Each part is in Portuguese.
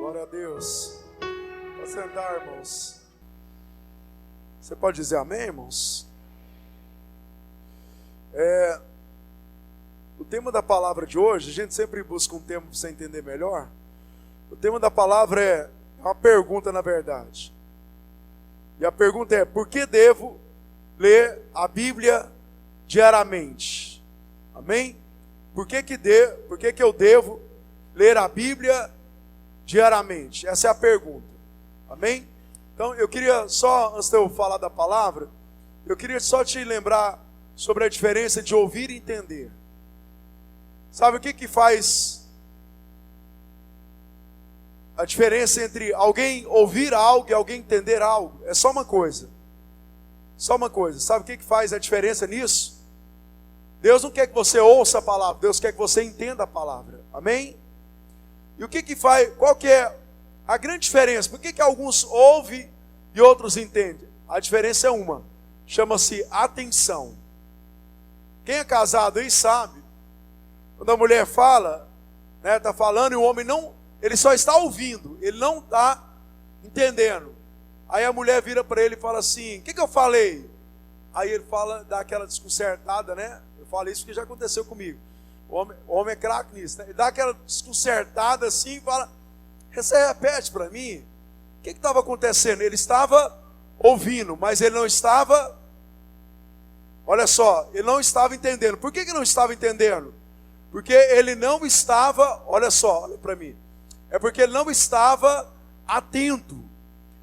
Glória a Deus. Pode sentar, irmãos. Você pode dizer amém, irmãos? O tema da palavra de hoje, a gente sempre busca um tema para você entender melhor. O tema da palavra é uma pergunta, na verdade. E a pergunta é: por que devo ler a Bíblia diariamente? Amém? Por que eu devo ler a Bíblia diariamente? Essa é a pergunta. Amém? Então eu queria só, antes de eu falar da palavra, eu queria só te lembrar sobre a diferença de ouvir e entender. Sabe o que faz a diferença entre alguém ouvir algo e alguém entender algo? É só uma coisa. Só uma coisa. Sabe o que faz a diferença nisso? Deus não quer que você ouça a palavra, Deus quer que você entenda a palavra. Amém? E o que faz, qual que é a grande diferença? Por que alguns ouvem e outros entendem? A diferença é uma, chama-se atenção. Quem é casado aí sabe, quando a mulher fala, está falando e o homem não, ele só está ouvindo, ele não está entendendo. Aí a mulher vira para ele e fala assim: o que eu falei? Aí ele fala, dá aquela desconcertada, né? Eu falo isso porque já aconteceu comigo. O homem é craque nisso, né? Ele dá aquela desconcertada assim e fala: você repete para mim? O que estava acontecendo? Ele estava ouvindo, mas ele não estava, olha só, ele não estava entendendo. Por que não estava entendendo? Porque ele não estava, olha só, olha para mim. É porque ele não estava atento.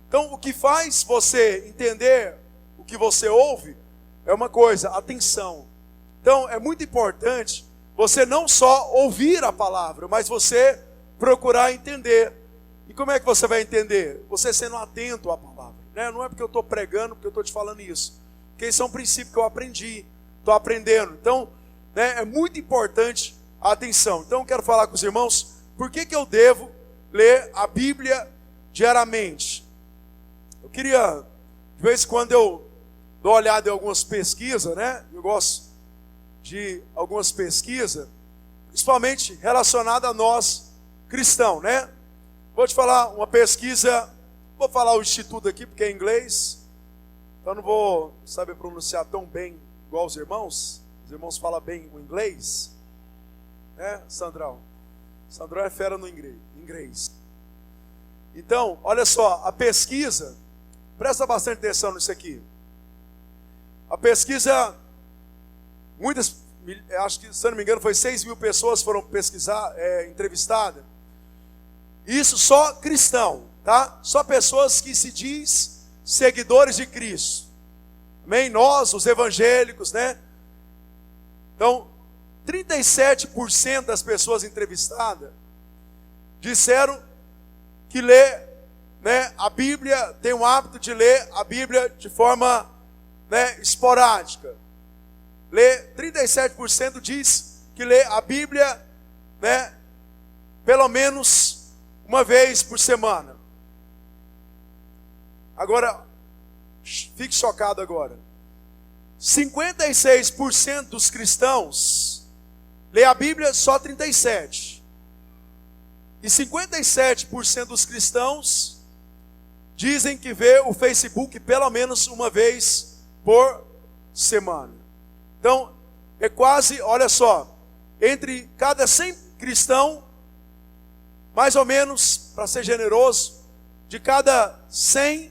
Então o que faz você entender o que você ouve é uma coisa, atenção. Então é muito importante você não só ouvir a palavra, mas você procurar entender. E como é que você vai entender? Você sendo atento à palavra, né? Não é porque eu estou pregando, porque eu estou te falando isso. Porque isso é um princípio que eu aprendi, estou aprendendo. Então, né, é muito importante a atenção. Então eu quero falar com os irmãos, por que eu devo ler a Bíblia diariamente? Eu queria, de vez em quando eu dou uma olhada em algumas pesquisas, né? Eu gosto de algumas pesquisas, principalmente relacionadas a nós, cristãos, né? Vou te falar uma pesquisa, vou falar o instituto aqui porque é em inglês, então não vou saber pronunciar tão bem igual os irmãos falam bem o inglês, né, Sandrão? Sandrão é fera no inglês. Então, olha só, a pesquisa, presta bastante atenção nisso aqui. A pesquisa, acho que, se não me engano, foi 6.000 pessoas foram entrevistadas. Isso só cristão, tá? Só pessoas que se diz seguidores de Cristo. Amém? Nós, os evangélicos, né? Então, 37% das pessoas entrevistadas disseram que lê, né, a Bíblia, tem o hábito de ler a Bíblia de forma, né, esporádica. 37% diz que lê a Bíblia, né, pelo menos uma vez por semana. Agora, fique chocado agora. 56% dos cristãos lê a Bíblia só 37%. E 57% dos cristãos dizem que vê o Facebook pelo menos uma vez por semana. Então, é quase, olha só, entre cada 100 cristãos, mais ou menos, para ser generoso, de cada 100,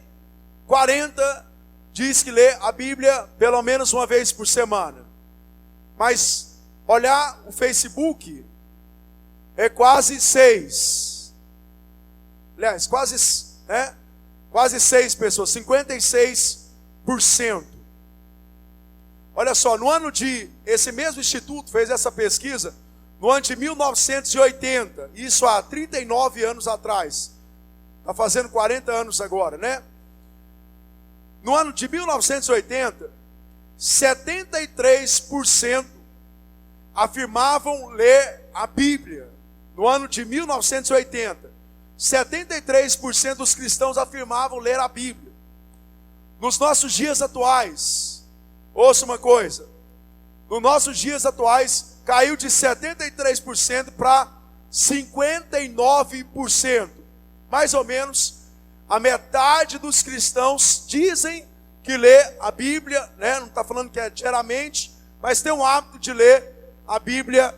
40 diz que lê a Bíblia pelo menos uma vez por semana. Mas olhar o Facebook é quase 6. Aliás, quase 6 pessoas, 56%. Olha só, esse mesmo instituto fez essa pesquisa no ano de 1980, isso há 39 anos atrás. Está fazendo 40 anos agora, né? No ano de 1980, 73% afirmavam ler a Bíblia. No ano de 1980, 73% dos cristãos afirmavam ler a Bíblia. Nos nossos dias atuais, ouça uma coisa, nos nossos dias atuais, caiu de 73% para 59%. mais ou menos, a metade dos cristãos dizem que lê a Bíblia, né? Não está falando que é diariamente, mas tem um hábito de ler a Bíblia.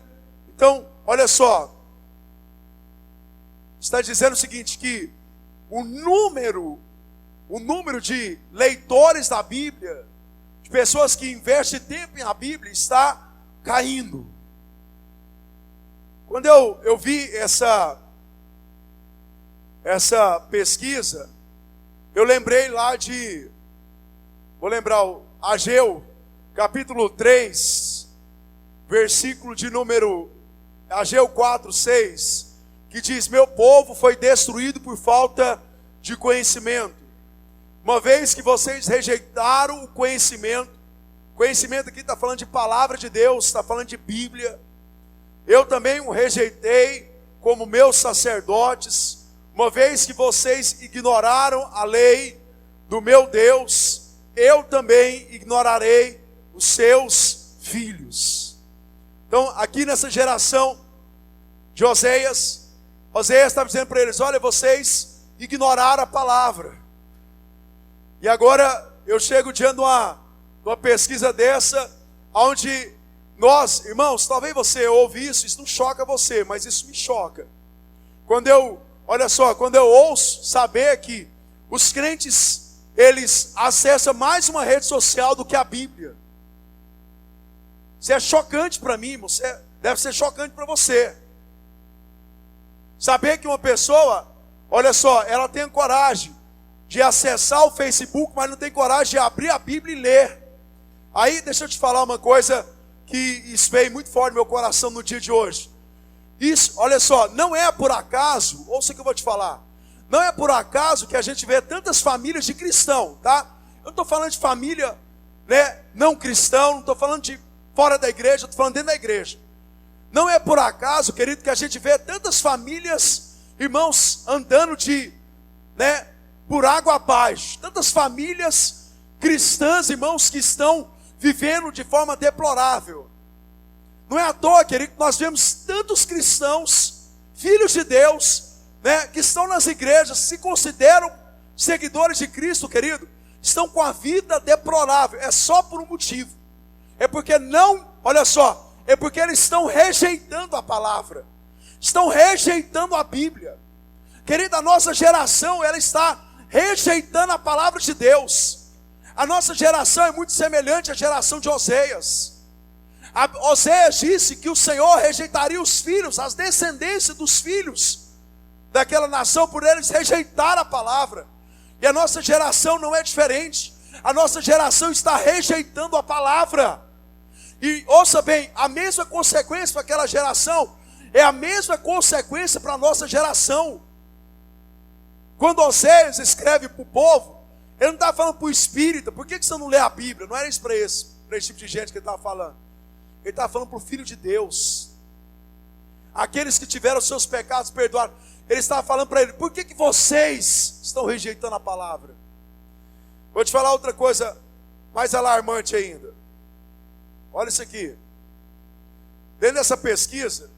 Então, olha só, está dizendo o seguinte, que o número de leitores da Bíblia, de pessoas que investem tempo na Bíblia, está caindo. Quando eu vi essa pesquisa, eu lembrei lá vou lembrar o Ageu, capítulo 3, versículo de número, Ageu 4, 6, que diz: meu povo foi destruído por falta de conhecimento. Uma vez que vocês rejeitaram o conhecimento aqui está falando de palavra de Deus, está falando de Bíblia. Eu também o rejeitei como meus sacerdotes. Uma vez que vocês ignoraram a lei do meu Deus, eu também ignorarei os seus filhos. Então, aqui nessa geração de Oséias estava dizendo para eles: olha, vocês ignoraram a palavra. E agora eu chego diante de uma pesquisa dessa, onde nós, irmãos, talvez você ouve isso não choca você, mas isso me choca. Quando eu ouço saber que os crentes, eles acessam mais uma rede social do que a Bíblia. Isso é chocante para mim, deve ser chocante para você. Saber que uma pessoa, olha só, ela tem coragem de acessar o Facebook, mas não tem coragem de abrir a Bíblia e ler. Aí, deixa eu te falar uma coisa que isso veio muito forte no meu coração no dia de hoje. Isso, olha só, não é por acaso, ouça o que eu vou te falar. Não é por acaso que a gente vê tantas famílias de cristão, tá? Eu não estou falando de família, né, não cristão, não estou falando de fora da igreja, estou falando dentro da igreja. Não é por acaso, querido, que a gente vê tantas famílias, irmãos, andando por água abaixo. Tantas famílias cristãs, irmãos, que estão vivendo de forma deplorável. Não é à toa, querido, que nós vemos tantos cristãos, filhos de Deus, que estão nas igrejas, se consideram seguidores de Cristo, querido, estão com a vida deplorável. É só por um motivo. É porque é porque eles estão rejeitando a palavra. Estão rejeitando a Bíblia. Querida, a nossa geração, ela está rejeitando a palavra de Deus. A nossa geração é muito semelhante à geração de Oséias. Oséias disse que o Senhor rejeitaria os filhos, as descendências dos filhos daquela nação, por eles rejeitar a palavra. E a nossa geração não é diferente. A nossa geração está rejeitando a palavra. E ouça bem, a mesma consequência para aquela geração é a mesma consequência para a nossa geração. Quando Oséias escreve para o povo, ele não está falando para o espírita: por que você não lê a Bíblia? Não era isso para esse tipo de gente que ele estava falando. Ele estava falando para o Filho de Deus, aqueles que tiveram seus pecados perdoados. Ele estava falando para ele: por que vocês estão rejeitando a palavra? Vou te falar outra coisa mais alarmante ainda. Olha isso aqui. Dentro dessa pesquisa,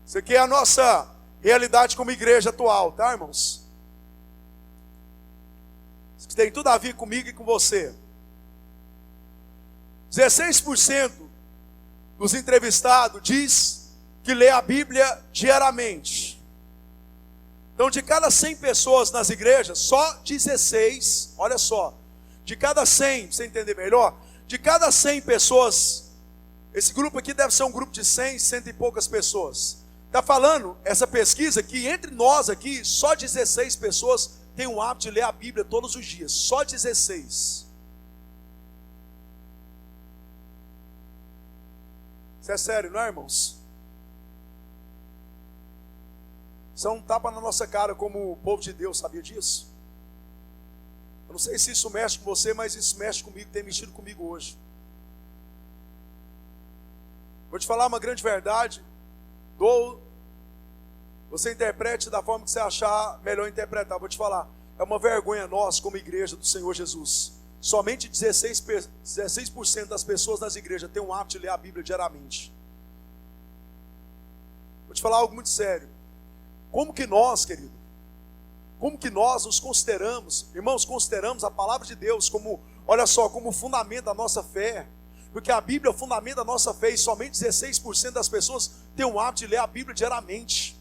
isso aqui é a nossa realidade como igreja atual, tá, irmãos? Isso tem tudo a ver comigo e com você. 16% dos entrevistados diz que lê a Bíblia diariamente. Então, de cada 100 pessoas nas igrejas, só 16, olha só, de cada 100, para você entender melhor, de cada 100 pessoas, esse grupo aqui deve ser um grupo de 100 e poucas pessoas. Está falando, essa pesquisa, que entre nós aqui, só 16 pessoas têm o hábito de ler a Bíblia todos os dias. Só 16. Isso é sério, não é, irmãos? Isso é um tapa na nossa cara, como o povo de Deus, sabia disso? Eu não sei se isso mexe com você, mas isso mexe comigo, tem mexido comigo hoje. Vou te falar uma grande verdade. Você interprete da forma que você achar melhor interpretar. Vou te falar, é uma vergonha nós, como igreja do Senhor Jesus. Somente 16% das pessoas nas igrejas têm um hábito de ler a Bíblia diariamente. Vou te falar algo muito sério. como que nós, querido, como que nós nos consideramos, irmãos, consideramos a palavra de Deus como, olha só, como fundamento da nossa fé. Porque a Bíblia é o fundamento da nossa fé e somente 16% das pessoas têm o hábito de ler a Bíblia diariamente.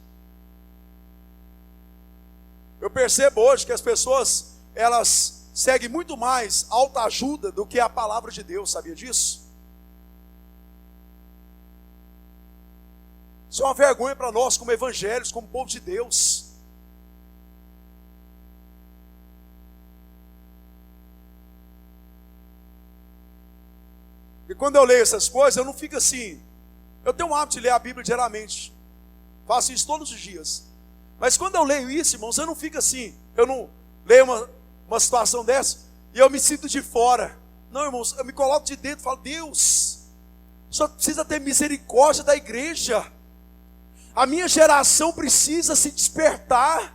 Eu percebo hoje que as pessoas, elas seguem muito mais autoajuda do que a palavra de Deus, sabia disso? Isso é uma vergonha para nós como evangélicos, como povo de Deus. E quando eu leio essas coisas, eu não fico assim. Eu tenho o hábito de ler a Bíblia diariamente. Faço isso todos os dias. Mas quando eu leio isso, irmãos, eu não fico assim. Eu não leio uma situação dessa e eu me sinto de fora. Não, irmãos, eu me coloco de dentro e falo, Deus, só precisa ter misericórdia da igreja. A minha geração precisa se despertar.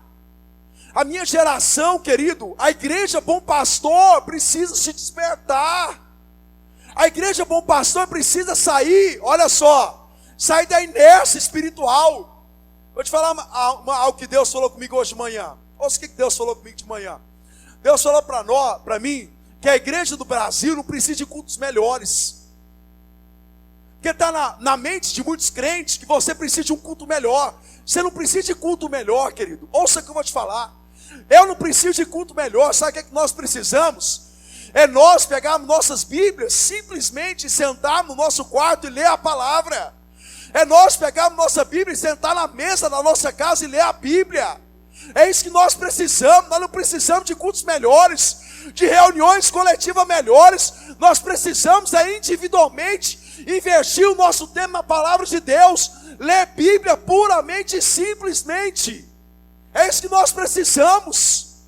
A minha geração, querido, a igreja Bom Pastor precisa se despertar. A igreja Bom Pastor precisa sair, olha só, sair da inércia espiritual. Vou te falar algo que Deus falou comigo hoje de manhã. Ouça o que Deus falou comigo de manhã. Deus falou para mim, que a igreja do Brasil não precisa de cultos melhores. Porque está na mente de muitos crentes que você precisa de um culto melhor. Você não precisa de culto melhor, querido. Ouça o que eu vou te falar. Eu não preciso de culto melhor. Sabe o que nós precisamos? É nós pegarmos nossas Bíblias, simplesmente sentar no nosso quarto e ler a palavra. É nós pegarmos nossa Bíblia e sentar na mesa da nossa casa e ler a Bíblia. É isso que nós precisamos. Nós não precisamos de cultos melhores, de reuniões coletivas melhores. Nós precisamos individualmente investir o nosso tempo na palavra de Deus, ler Bíblia puramente e simplesmente. É isso que nós precisamos.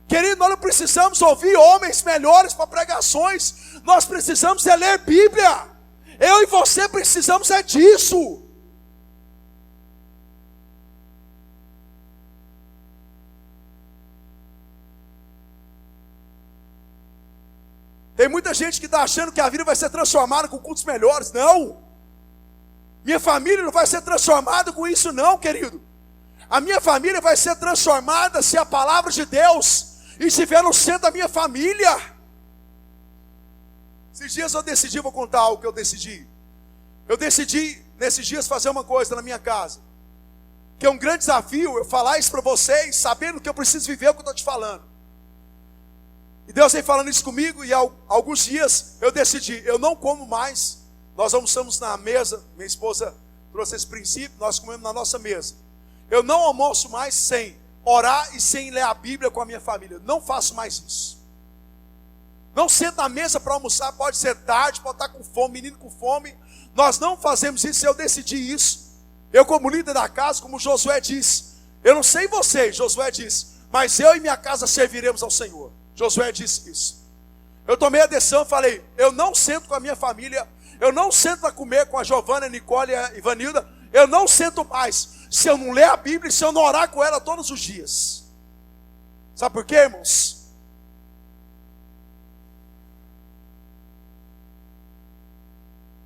Querido, nós não precisamos ouvir homens melhores para pregações. Nós precisamos ler Bíblia. Eu e você precisamos disso. Tem muita gente que está achando que a vida vai ser transformada com cultos melhores. Não. Minha família não vai ser transformada com isso não, querido. A minha família vai ser transformada se a palavra de Deus estiver no centro da minha família. Esses dias eu decidi, vou contar algo que eu decidi. Eu decidi, nesses dias, fazer uma coisa na minha casa. Que é um grande desafio eu falar isso para vocês, sabendo que eu preciso viver o que eu estou te falando. E Deus vem falando isso comigo, e há alguns dias eu decidi, eu não como mais. Nós almoçamos na mesa, minha esposa trouxe esse princípio, nós comemos na nossa mesa. Eu não almoço mais sem orar e sem ler a Bíblia com a minha família. Não faço mais isso. Não sento na mesa para almoçar, pode ser tarde, pode estar com fome, menino com fome. Nós não fazemos isso, eu decidi isso. Eu como líder da casa, como Josué disse, eu não sei vocês, Josué disse, mas eu e minha casa serviremos ao Senhor. Josué disse isso. Eu tomei a decisão e falei, eu não sento com a minha família, eu não sento para comer com a Giovana, a Nicole e a Ivanilda, eu não sento mais, se eu não ler a Bíblia e se eu não orar com ela todos os dias. Sabe por quê, irmãos?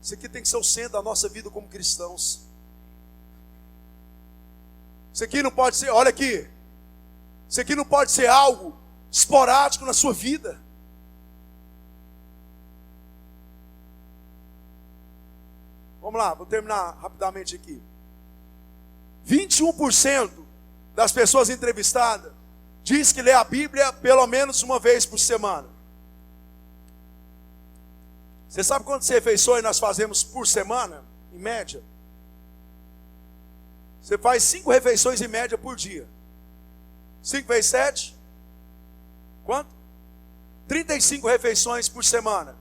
Isso aqui tem que ser o centro da nossa vida como cristãos. Isso aqui não pode ser, olha aqui, isso aqui não pode ser algo esporádico na sua vida. Vamos lá, vou terminar rapidamente aqui. 21% das pessoas entrevistadas diz que lê a Bíblia pelo menos uma vez por semana. Você sabe quantas refeições nós fazemos por semana, em média? Você faz 5 refeições em média por dia. 5 vezes 7? Quanto? 35 refeições por semana.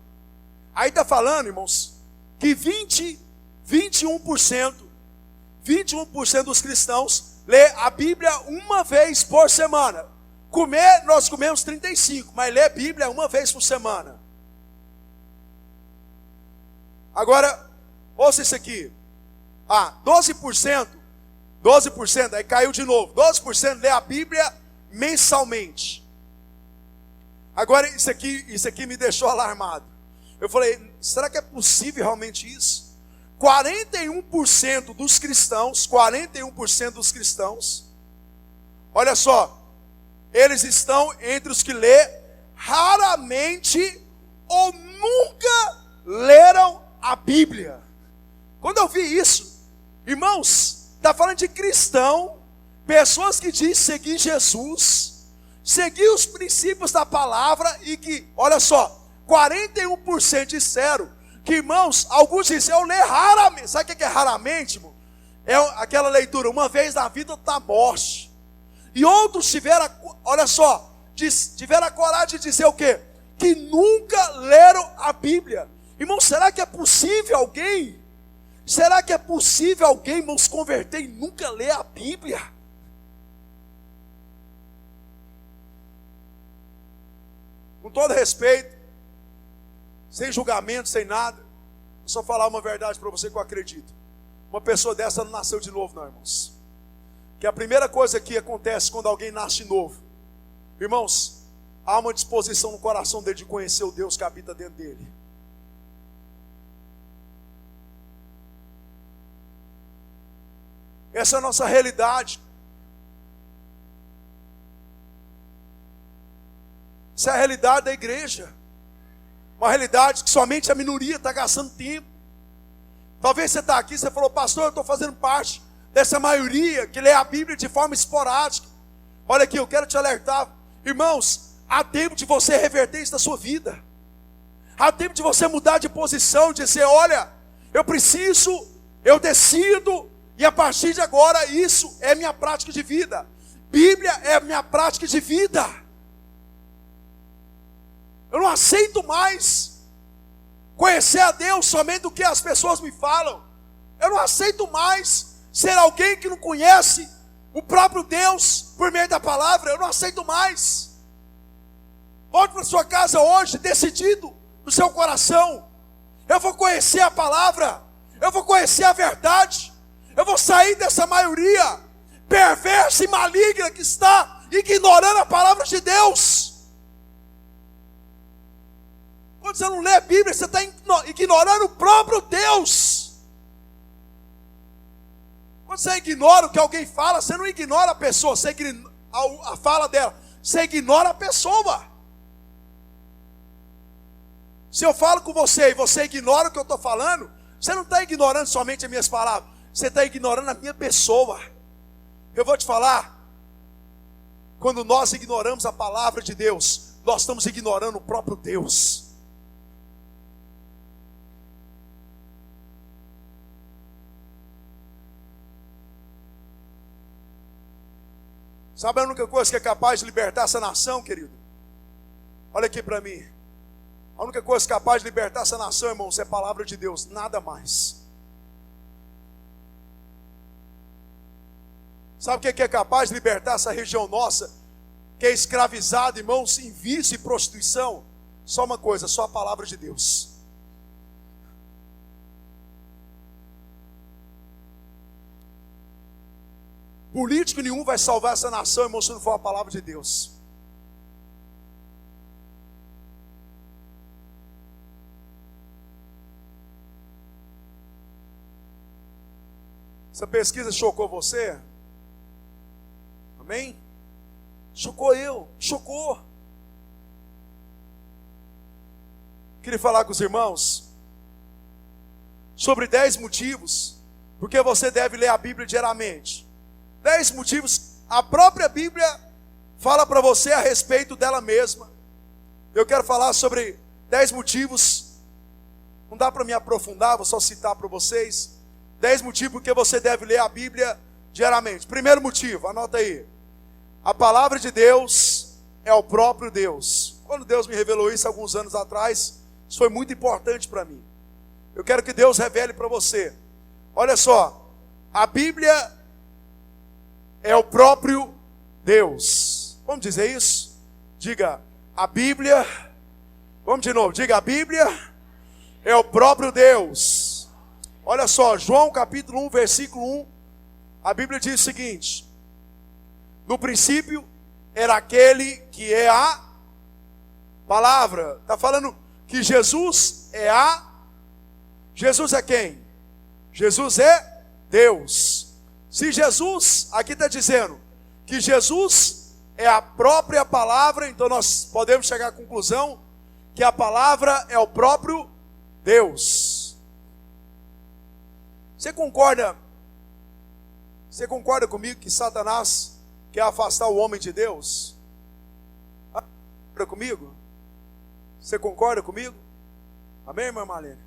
Aí está falando, irmãos, que 21% dos cristãos lê a Bíblia uma vez por semana. Comer, nós comemos 35, mas ler a Bíblia uma vez por semana. Agora, ouça isso aqui. 12%, aí caiu de novo. 12% lê a Bíblia mensalmente. Agora, isso aqui me deixou alarmado. Eu falei, será que é possível realmente isso? 41% dos cristãos Olha só, eles estão entre os que lê raramente ou nunca leram a Bíblia. Quando eu vi isso, irmãos, está falando de cristão, pessoas que dizem seguir Jesus, seguir os princípios da palavra e que, olha só, 41% disseram que, irmãos, alguns dizem, eu leio raramente. Sabe o que é raramente, irmão? É aquela leitura, uma vez na vida, outra na morte. E outros tiveram, olha só, tiveram a coragem de dizer o quê? Que nunca leram a Bíblia. Irmão, será que é possível alguém? Será que é possível alguém, irmão, se converter e nunca ler a Bíblia? Com todo respeito, sem julgamento, sem nada, vou só falar uma verdade para você que eu acredito. Uma pessoa dessa não nasceu de novo, não, irmãos. Que a primeira coisa que acontece quando alguém nasce de novo, irmãos, há uma disposição no coração dele de conhecer o Deus que habita dentro dele. Essa é a nossa realidade. Essa é a realidade da igreja. Uma realidade que somente a minoria está gastando tempo. Talvez você está aqui e você falou, pastor, eu estou fazendo parte dessa maioria que lê a Bíblia de forma esporádica. Olha aqui, eu quero te alertar. Irmãos, há tempo de você reverter isso na sua vida. Há tempo de você mudar de posição, de dizer, olha, eu preciso, eu decido, e a partir de agora isso é minha prática de vida. Bíblia é minha prática de vida. Eu não aceito mais conhecer a Deus somente do que as pessoas me falam. Eu não aceito mais ser alguém que não conhece o próprio Deus por meio da palavra. Eu não aceito mais. Volte para sua casa hoje, decidido no seu coração. Eu vou conhecer a palavra. Eu vou conhecer a verdade. Eu vou sair dessa maioria perversa e maligna que está ignorando a palavra de Deus. Quando você não lê a Bíblia, você está ignorando o próprio Deus. Quando você ignora o que alguém fala, você não ignora a pessoa, você ignora a fala dela, você ignora a pessoa. Se eu falo com você e você ignora o que eu estou falando, você não está ignorando somente as minhas palavras, você está ignorando a minha pessoa. Eu vou te falar, quando nós ignoramos a palavra de Deus, nós estamos ignorando o próprio Deus. Sabe a única coisa que é capaz de libertar essa nação, querido? Olha aqui para mim. A única coisa capaz de libertar essa nação, irmãos, é a palavra de Deus, nada mais. Sabe o que é capaz de libertar essa região nossa, que é escravizada, irmãos, em vício e prostituição? Só uma coisa, só a palavra de Deus. Político nenhum vai salvar essa nação, irmão, se não for a palavra de Deus. Essa pesquisa chocou você? Amém? Chocou eu, chocou. Queria falar com os irmãos sobre 10 motivos porque você deve ler a Bíblia diariamente. 10 motivos, a própria Bíblia fala para você a respeito dela mesma. Eu quero falar sobre 10 motivos, não dá para me aprofundar, vou só citar para vocês. 10 motivos porque você deve ler a Bíblia diariamente. Primeiro motivo, anota aí. A palavra de Deus é o próprio Deus. Quando Deus me revelou isso alguns anos atrás, isso foi muito importante para mim. Eu quero que Deus revele para você. Olha só, a Bíblia é o próprio Deus. Vamos dizer isso? Diga, a Bíblia, vamos de novo, diga, a Bíblia é o próprio Deus. Olha só, João capítulo 1, versículo 1, a Bíblia diz o seguinte: no princípio era aquele que é a palavra. Está falando que Jesus é Jesus é quem? Jesus é Deus. Se Jesus, aqui está dizendo que Jesus é a própria palavra, então nós podemos chegar à conclusão que a palavra é o próprio Deus. Você concorda comigo que Satanás quer afastar o homem de Deus? Concorda comigo? Você concorda comigo? Amém, irmã Marlene?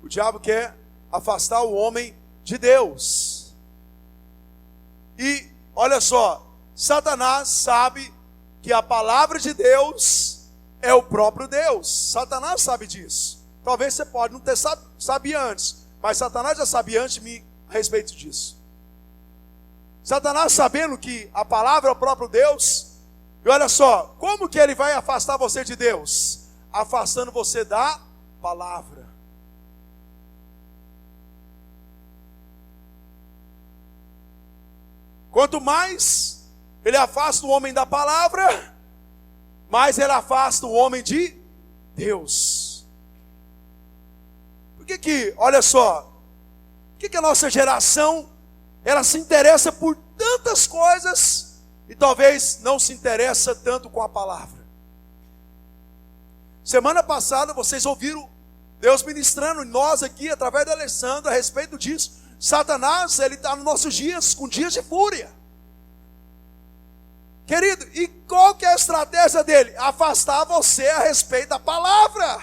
O diabo quer afastar o homem de Deus. E olha só, Satanás sabe que a palavra de Deus é o próprio Deus. Satanás sabe disso. Talvez você pode não ter sabia antes, mas Satanás já sabia antes de mim a respeito disso. Satanás sabendo que a palavra é o próprio Deus, e olha só, como que ele vai afastar você de Deus? Afastando você da palavra. Quanto mais ele afasta o homem da palavra, mais ele afasta o homem de Deus. Por que olha só, por que a nossa geração, ela se interessa por tantas coisas, e talvez não se interessa tanto com a palavra? Semana passada vocês ouviram Deus ministrando em nós aqui, através do Alessandro, a respeito disso. Satanás, ele está nos nossos dias, com dias de fúria. Querido, e qual que é a estratégia dele? Afastar você a respeito da palavra.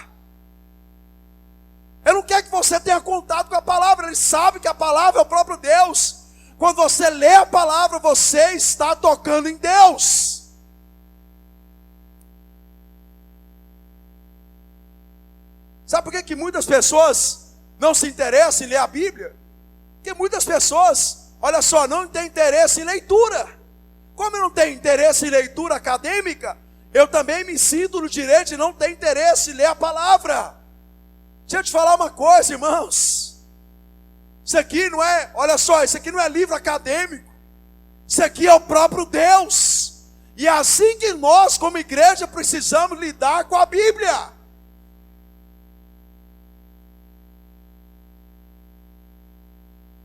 Ele não quer que você tenha contato com a palavra, ele sabe que a palavra é o próprio Deus. Quando você lê a palavra, você está tocando em Deus. Sabe por que muitas pessoas não se interessam em ler a Bíblia? Porque muitas pessoas, olha só, não têm interesse em leitura. Como eu não tenho interesse em leitura acadêmica, eu também me sinto no direito de não ter interesse em ler a palavra. Deixa eu te falar uma coisa, irmãos. Isso aqui não é, olha só, isso aqui não é livro acadêmico. Isso aqui é o próprio Deus. E é assim que nós, como igreja, precisamos lidar com a Bíblia.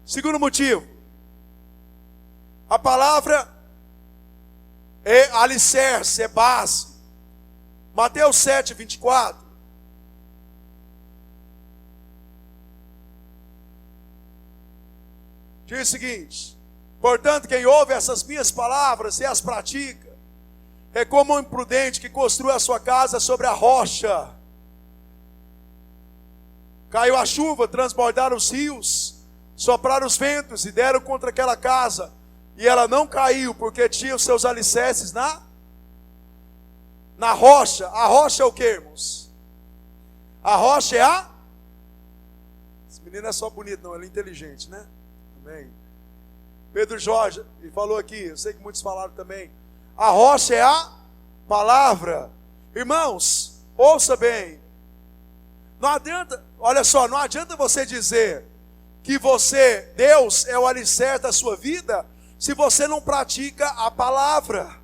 Segundo motivo, a palavra é alicerce, é base. Mateus 7, 24. Diz o seguinte: portanto, quem ouve essas minhas palavras e as pratica, é como um imprudente que construiu a sua casa sobre a rocha. Caiu a chuva, transbordaram os rios, sopraram os ventos e deram contra aquela casa, e ela não caiu, porque tinha os seus alicerces na rocha. A rocha é o que, irmãos? A rocha é a... Esse menino é só bonito, não, ele é inteligente, né? Amém. Pedro Jorge, ele falou aqui, eu sei que muitos falaram também. A rocha é a palavra. Irmãos, ouça bem. Não adianta, olha só, não adianta você dizer que você, Deus é o alicerce da sua vida, se você não pratica a palavra.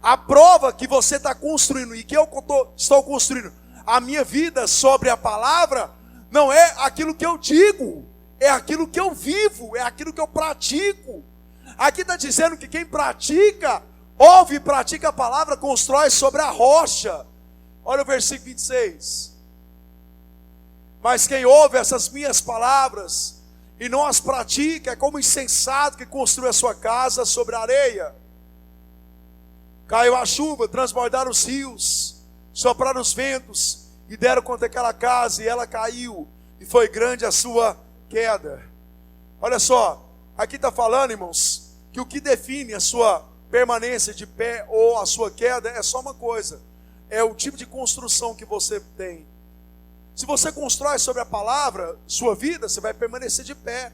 A prova que você está construindo e que eu estou construindo a minha vida sobre a palavra, não é aquilo que eu digo, é aquilo que eu vivo, é aquilo que eu pratico. Aqui está dizendo que quem pratica, ouve e pratica a palavra, constrói sobre a rocha. Olha o versículo 26. Mas quem ouve essas minhas palavras e não as pratica, é como um insensato que construiu a sua casa sobre a areia. Caiu a chuva, transbordaram os rios, sopraram os ventos e deram contra aquela casa, e ela caiu, e foi grande a sua queda. Olha só, aqui está falando, irmãos, que o que define a sua permanência de pé ou a sua queda é só uma coisa: é o tipo de construção que você tem. Se você constrói sobre a palavra sua vida, você vai permanecer de pé.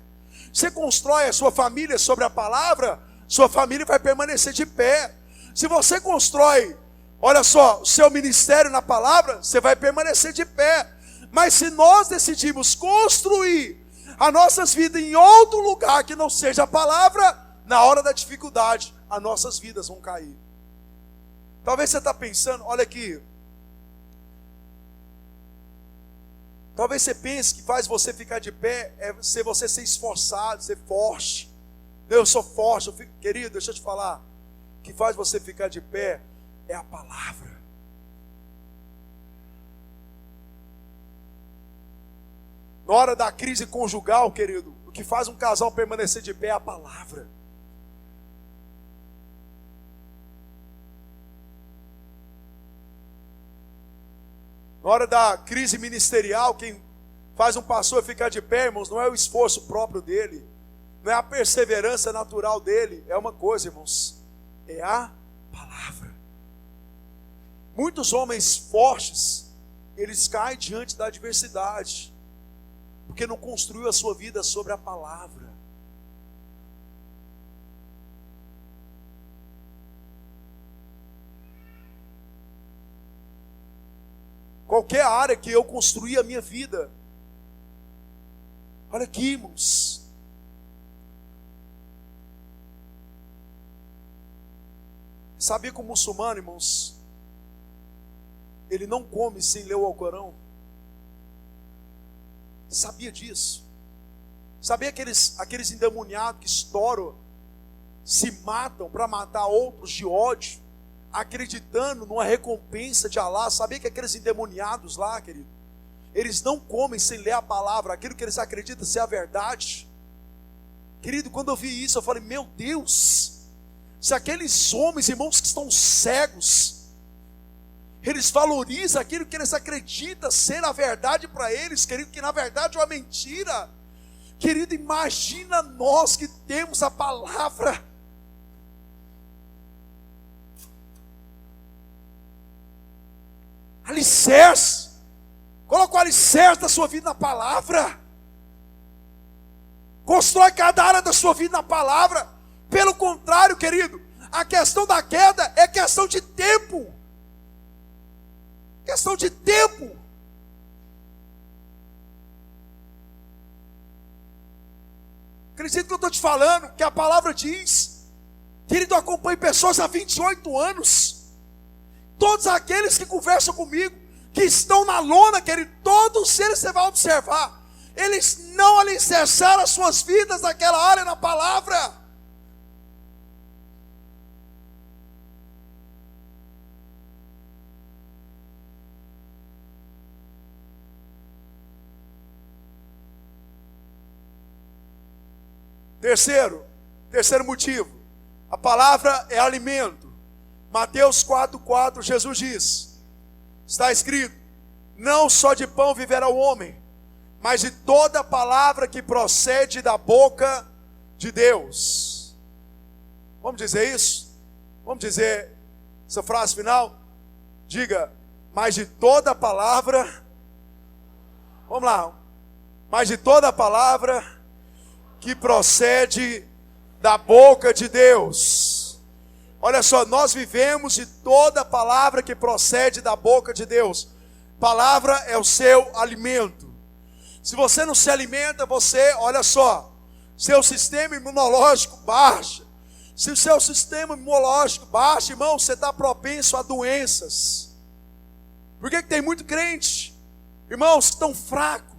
Se você constrói a sua família sobre a palavra, sua família vai permanecer de pé. Se você constrói, olha só, o seu ministério na palavra, você vai permanecer de pé. Mas se nós decidimos construir as nossas vidas em outro lugar que não seja a palavra, na hora da dificuldade, as nossas vidas vão cair. Talvez você está pensando, olha aqui, talvez você pense que faz você ficar de pé é você ser esforçado, ser forte. Eu sou forte, querido, deixa eu te falar. O que faz você ficar de pé é a palavra. Na hora da crise conjugal, querido, o que faz um casal permanecer de pé é a palavra. Na hora da crise ministerial, quem faz um pastor ficar de pé, irmãos, não é o esforço próprio dele, não é a perseverança natural dele, é uma coisa, irmãos, é a palavra. Muitos homens fortes, eles caem diante da adversidade, porque não construiu a sua vida sobre a palavra. Qualquer área que eu construí a minha vida, olha aqui, irmãos, sabia que o muçulmano, irmãos, ele não come sem ler o Alcorão? Sabia disso? Sabia aqueles endemoniados que estouram, se matam para matar outros de ódio, acreditando numa recompensa de Alá? Sabia que aqueles endemoniados lá, querido, eles não comem sem ler a palavra, aquilo que eles acreditam ser a verdade? Querido, quando eu vi isso, eu falei, meu Deus, se aqueles homens, irmãos, que estão cegos, eles valorizam aquilo que eles acreditam ser a verdade para eles, querido, que na verdade é uma mentira. Querido, imagina nós que temos a palavra. Alicerce. Coloca o alicerce da sua vida na palavra. Constrói cada área da sua vida na palavra. Pelo contrário, querido, a questão da queda é questão de tempo. Questão de tempo. Acredito que eu estou te falando, que a palavra diz. Querido, eu acompanho pessoas há 28 anos. Todos aqueles que conversam comigo, que estão na lona, querido, todos eles você vai observar, eles não alicerçaram as suas vidas naquela área na palavra. Terceiro motivo, a palavra é alimento. Mateus 4,4, Jesus diz, está escrito, não só de pão viverá o homem, mas de toda palavra que procede da boca de Deus. Vamos dizer isso? Vamos dizer essa frase final? Diga, mas de toda palavra, vamos lá, mas de toda palavra que procede da boca de Deus. Olha só, nós vivemos de toda palavra que procede da boca de Deus. Palavra é o seu alimento. Se você não se alimenta, você, olha só, seu sistema imunológico baixa. Se o seu sistema imunológico baixa, irmão, você está propenso a doenças. Por que tem muito crente, irmãos, que estão fracos?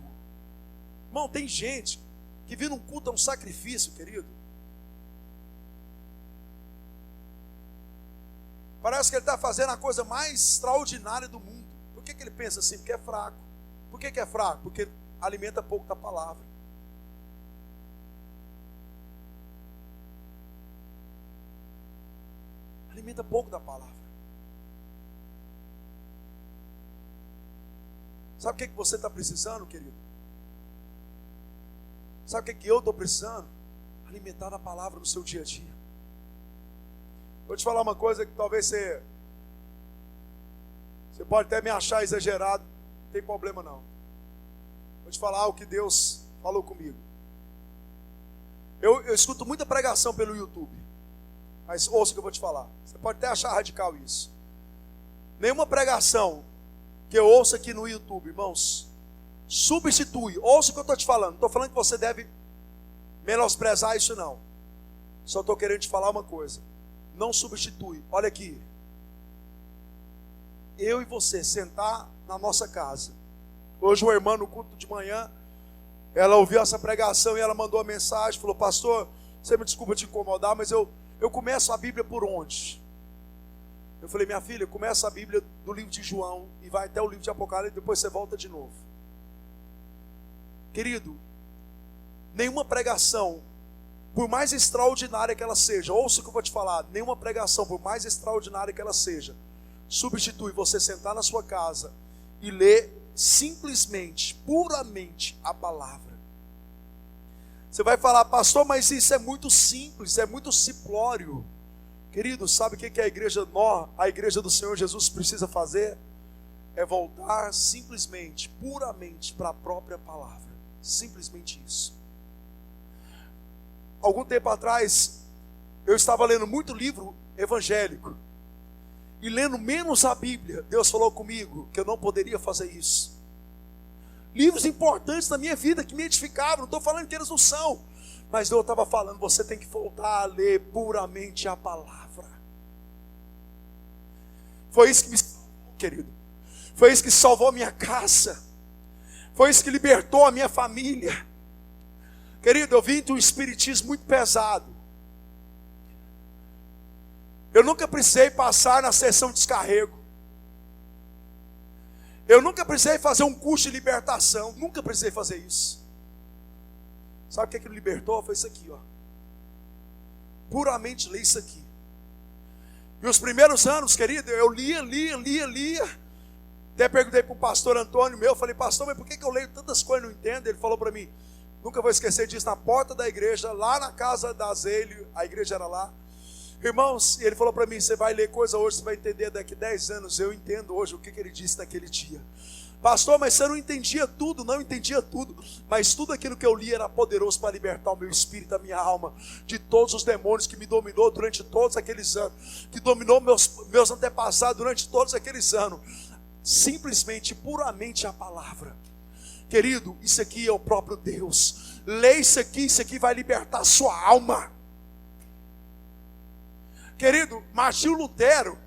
Irmão, tem gente que vir num culto é um sacrifício, querido. Parece que ele está fazendo a coisa mais extraordinária do mundo. Por que ele pensa assim? Porque é fraco. Por que é fraco? Porque alimenta pouco da palavra. Alimenta pouco da palavra. Sabe o que você está precisando, querido? Sabe o que eu estou precisando? Alimentar a palavra no seu dia a dia. Vou te falar uma coisa que talvez você pode até me achar exagerado, não tem problema não. Vou te falar o que Deus falou comigo. Eu escuto muita pregação pelo YouTube, mas ouça o que eu vou te falar. Você pode até achar radical isso. Nenhuma pregação que eu ouça aqui no YouTube, irmãos, substitui, ouça o que eu estou te falando. Não estou falando que você deve menosprezar isso não. Só estou querendo te falar uma coisa. Não substitui. Olha aqui. Eu e você sentar na nossa casa. Hoje uma irmã no culto de manhã, ela ouviu essa pregação e ela mandou uma mensagem, falou, pastor, você me desculpa te incomodar, mas eu eu começo a Bíblia por onde? Eu falei, minha filha, começa a Bíblia do livro de João e vai até o livro de Apocalipse e depois você volta de novo. Querido, nenhuma pregação, por mais extraordinária que ela seja, ouça o que eu vou te falar, nenhuma pregação, por mais extraordinária que ela seja, substitui você sentar na sua casa e ler simplesmente, puramente a palavra. Você vai falar, pastor, mas isso é muito simples, é muito simplório. Querido, sabe o que a igreja do Senhor Jesus precisa fazer? É voltar simplesmente, puramente para a própria palavra. Simplesmente isso. Algum tempo atrás, eu estava lendo muito livro evangélico. E lendo menos a Bíblia, Deus falou comigo que eu não poderia fazer isso. Livros importantes na minha vida que me edificavam, não estou falando que eles não são. Mas Deus estava falando, você tem que voltar a ler puramente a palavra. Foi isso que me salvou, querido. Foi isso que salvou a minha casa. Foi isso que libertou a minha família. Querido, eu vim de um espiritismo muito pesado. Eu nunca precisei passar na sessão de descarrego. Eu nunca precisei fazer um curso de libertação. Nunca precisei fazer isso. Sabe o que me libertou? Foi isso aqui, ó. Puramente ler isso aqui. E os primeiros anos, querido, eu lia. Até perguntei para o pastor Antônio meu, falei, pastor, mas por que eu leio tantas coisas e não entendo? Ele falou para mim, nunca vou esquecer disso, na porta da igreja, lá na casa da Zélio, a igreja era lá. Irmãos, ele falou para mim, você vai ler coisa hoje, você vai entender daqui 10 anos. Eu entendo hoje o que ele disse naquele dia. Pastor, mas você não entendia tudo. Não entendia tudo, mas tudo aquilo que eu li era poderoso para libertar o meu espírito, a minha alma, de todos os demônios que me dominou durante todos aqueles anos, que dominou meus antepassados durante todos aqueles anos. Simplesmente, puramente a palavra. Querido, isso aqui é o próprio Deus. Leia isso aqui vai libertar a sua alma. Querido, Martinho Lutero,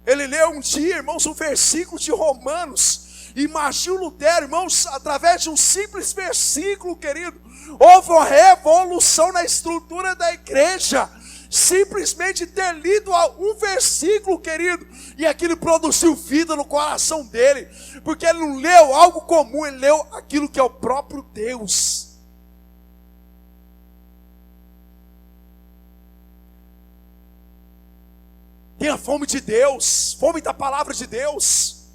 ele leu um dia, irmãos, um versículo de Romanos. E Martinho Lutero, irmãos, através de um simples versículo, querido, houve uma revolução na estrutura da igreja. Simplesmente ter lido um versículo, querido, e aquilo produziu vida no coração dele. Porque ele não leu algo comum, ele leu aquilo que é o próprio Deus. Tenha fome de Deus, fome da palavra de Deus.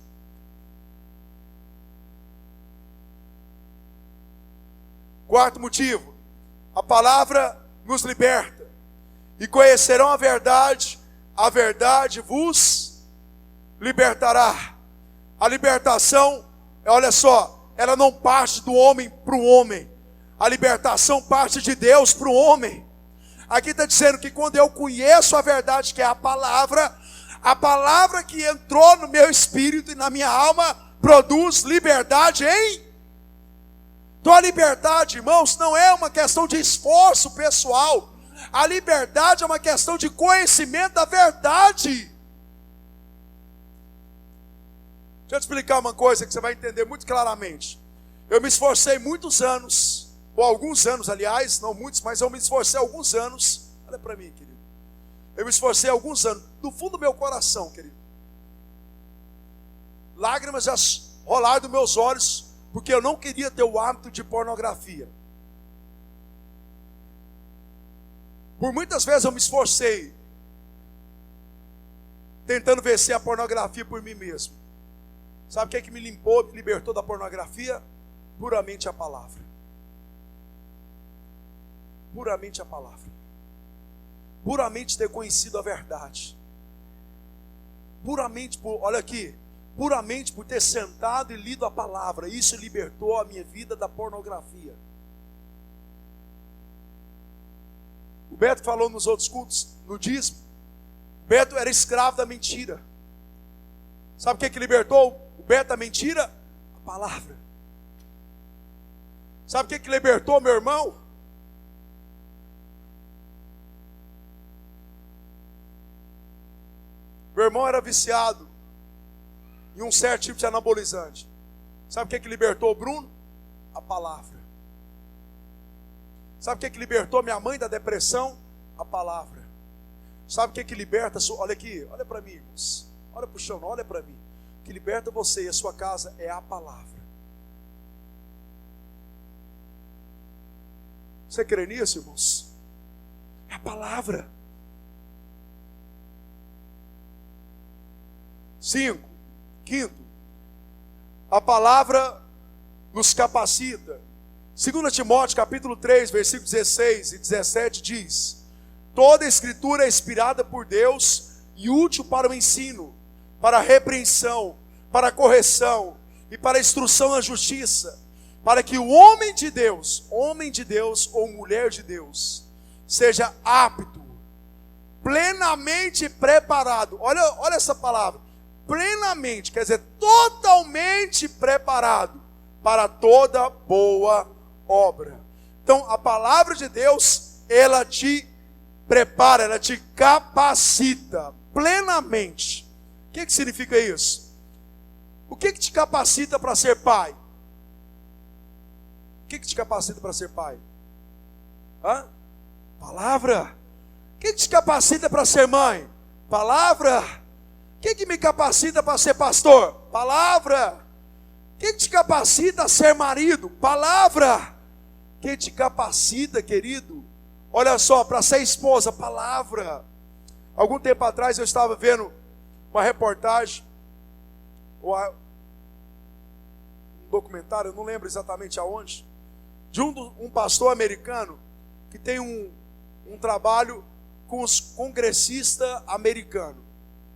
Quarto motivo, a palavra nos liberta. E conhecerão a verdade vos libertará. A libertação, olha só, ela não parte do homem para o homem. A libertação parte de Deus para o homem. Aqui está dizendo que quando eu conheço a verdade, que é a palavra que entrou no meu espírito e na minha alma, produz liberdade em... Então a liberdade, irmãos, não é uma questão de esforço pessoal. A liberdade é uma questão de conhecimento da verdade. Deixa eu te explicar uma coisa que você vai entender muito claramente. Eu me esforcei muitos anos, ou alguns anos, aliás, não muitos, mas eu me esforcei alguns anos. Olha para mim, querido. Eu me esforcei alguns anos, do fundo do meu coração, querido. Lágrimas já rolaram dos meus olhos, porque eu não queria ter o hábito de pornografia. Por muitas vezes eu me esforcei, tentando vencer a pornografia por mim mesmo. Sabe o que me limpou, me libertou da pornografia? Puramente a palavra. Puramente a palavra. Puramente ter conhecido a verdade. Puramente por ter sentado e lido a palavra. Isso libertou a minha vida da pornografia. O Beto falou nos outros cultos, no dízimo. O Beto era escravo da mentira. Sabe o que libertou o Beto da mentira? A palavra. Sabe o que libertou meu irmão? Meu irmão era viciado em um certo tipo de anabolizante. Sabe o que libertou o Bruno? A palavra. Sabe o que libertou minha mãe da depressão? A palavra. Sabe o que liberta? Olha aqui, olha para mim, irmãos. Olha para o chão, olha para mim. O que liberta você e a sua casa é a palavra. Você crê nisso, irmãos? É a palavra. 5. Quinto, a palavra nos capacita. 2 Timóteo capítulo 3, versículos 16 e 17 diz: toda a escritura é inspirada por Deus e útil para o ensino, para a repreensão, para a correção e para a instrução na justiça, para que o homem de Deus ou mulher de Deus, seja apto, plenamente preparado. Olha essa palavra, plenamente, quer dizer, totalmente preparado para toda boa obra. Então, a palavra de Deus, ela te prepara, ela te capacita plenamente. O que significa isso? O que te capacita para ser pai? O que te capacita para ser pai? Palavra. O que te capacita para ser mãe? Palavra. O que me capacita para ser pastor? Palavra. O que te capacita a ser marido? Palavra. O que te capacita, querido? Olha só, para ser esposa? Palavra. Algum tempo atrás eu estava vendo uma reportagem, ou um documentário, eu não lembro exatamente aonde, de um pastor americano que tem um trabalho com os congressistas americanos.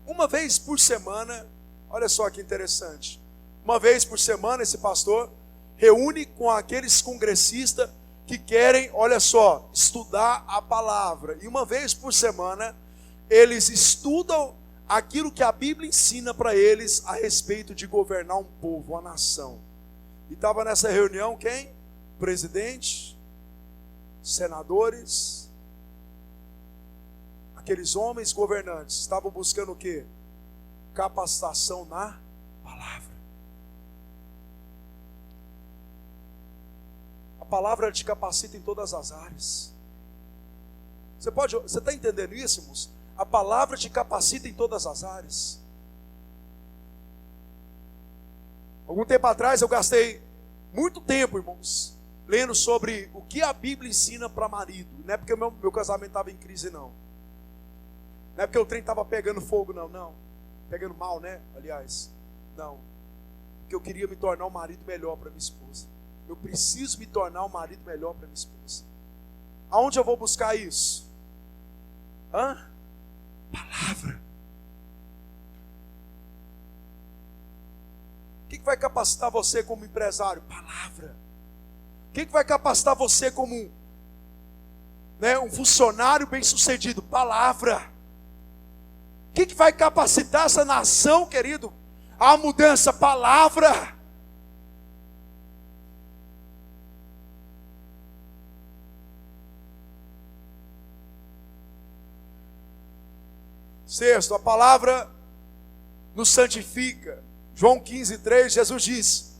Uma vez por semana, olha só que interessante, uma vez por semana esse pastor reúne com aqueles congressistas que querem, olha só, estudar a palavra. E uma vez por semana, eles estudam aquilo que a Bíblia ensina para eles a respeito de governar um povo, uma nação. E estava nessa reunião quem? Presidente, senadores, aqueles homens governantes estavam buscando o quê? Capacitação na palavra. A palavra te capacita em todas as áreas. Você está entendendo isso, irmãos? A palavra te capacita em todas as áreas. Algum tempo atrás eu gastei muito tempo, irmãos, lendo sobre o que a Bíblia ensina para marido. Não é porque o meu casamento estava em crise, não. Não é porque o trem estava pegando fogo, não. Pegando mal, né? Aliás, não. Porque eu queria me tornar um marido melhor para minha esposa. Eu preciso me tornar um marido melhor para minha esposa. Aonde eu vou buscar isso? Palavra. O que vai capacitar você como empresário? Palavra. O que vai capacitar você como um funcionário bem-sucedido? Palavra. O que vai capacitar essa nação, querido? A mudança? Palavra. Sexto, a palavra nos santifica. João 15:3, Jesus diz: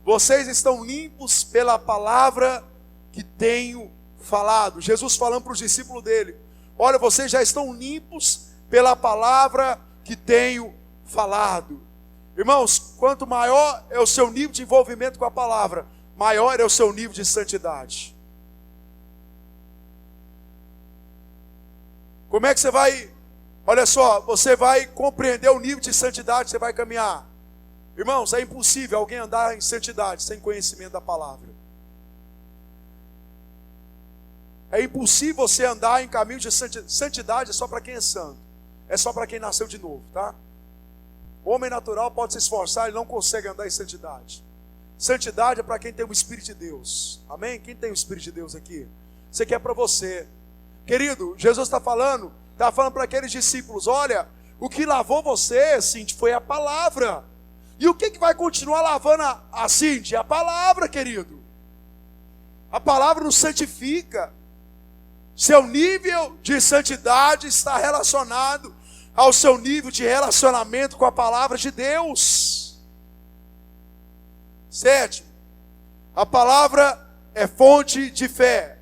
vocês estão limpos pela palavra que tenho falado. Jesus falando para os discípulos dele: olha, vocês já estão limpos pela palavra que tenho falado. Irmãos, quanto maior é o seu nível de envolvimento com a palavra, maior é o seu nível de santidade. Como é que você vai... Olha só, você vai compreender o nível de santidade que você vai caminhar. Irmãos, é impossível alguém andar em santidade sem conhecimento da palavra. É impossível você andar em caminho de santidade. Santidade é só para quem é santo. É só para quem nasceu de novo, tá? O homem natural pode se esforçar, ele não consegue andar em santidade. Santidade é para quem tem o Espírito de Deus. Amém? Quem tem o Espírito de Deus aqui? Isso aqui é para você. Querido, Jesus está falando para aqueles discípulos: olha, o que lavou você, Cintia, foi a palavra. E o que vai continuar lavando a Cintia? A palavra, querido. A palavra nos santifica. Seu nível de santidade está relacionado ao seu nível de relacionamento com a palavra de Deus. Sétimo, a palavra é fonte de fé.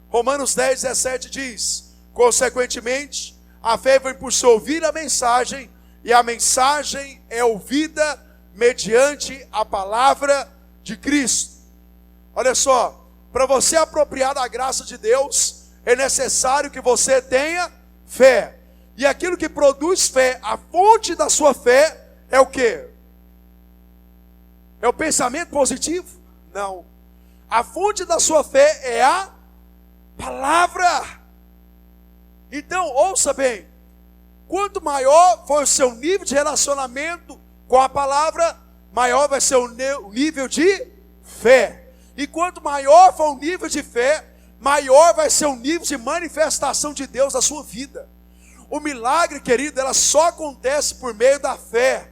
Romanos 10:17 diz: consequentemente, A fé vem por se ouvir a mensagem, e a mensagem é ouvida mediante a palavra de Cristo. Olha só, para você apropriar da graça de Deus, é necessário que você tenha fé. E aquilo que produz fé, a fonte da sua fé é o quê? É o pensamento positivo? Não. A fonte da sua fé é a palavra. Então, ouça bem. Quanto maior for o seu nível de relacionamento com a palavra, maior vai ser o nível de fé. E quanto maior for o nível de fé, maior vai ser o nível de manifestação de Deus na sua vida. O milagre, querido, ela só acontece por meio da fé.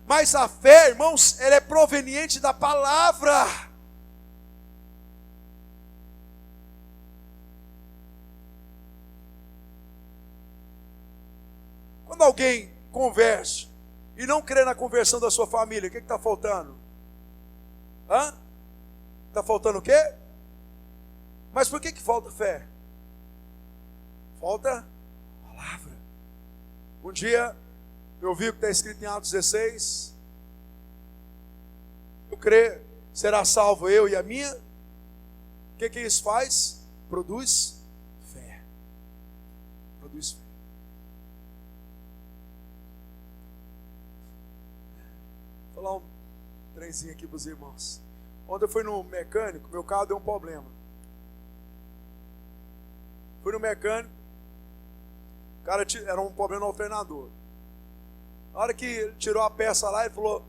Mas a fé, irmãos, ela é proveniente da palavra. Quando alguém converte e não crê na conversão da sua família, o que está faltando? Está faltando o quê? Mas por que falta fé? Falta palavra. Um dia, eu vi o que está escrito em Atos 16. Eu creio, será salvo eu e a minha. O que isso faz? Produz fé. Produz fé. Vou falar um trenzinho aqui para os irmãos. Ontem eu fui no mecânico, meu carro deu um problema. Fui no mecânico, o cara era um problema no alternador. Na hora que ele tirou a peça lá, ele falou,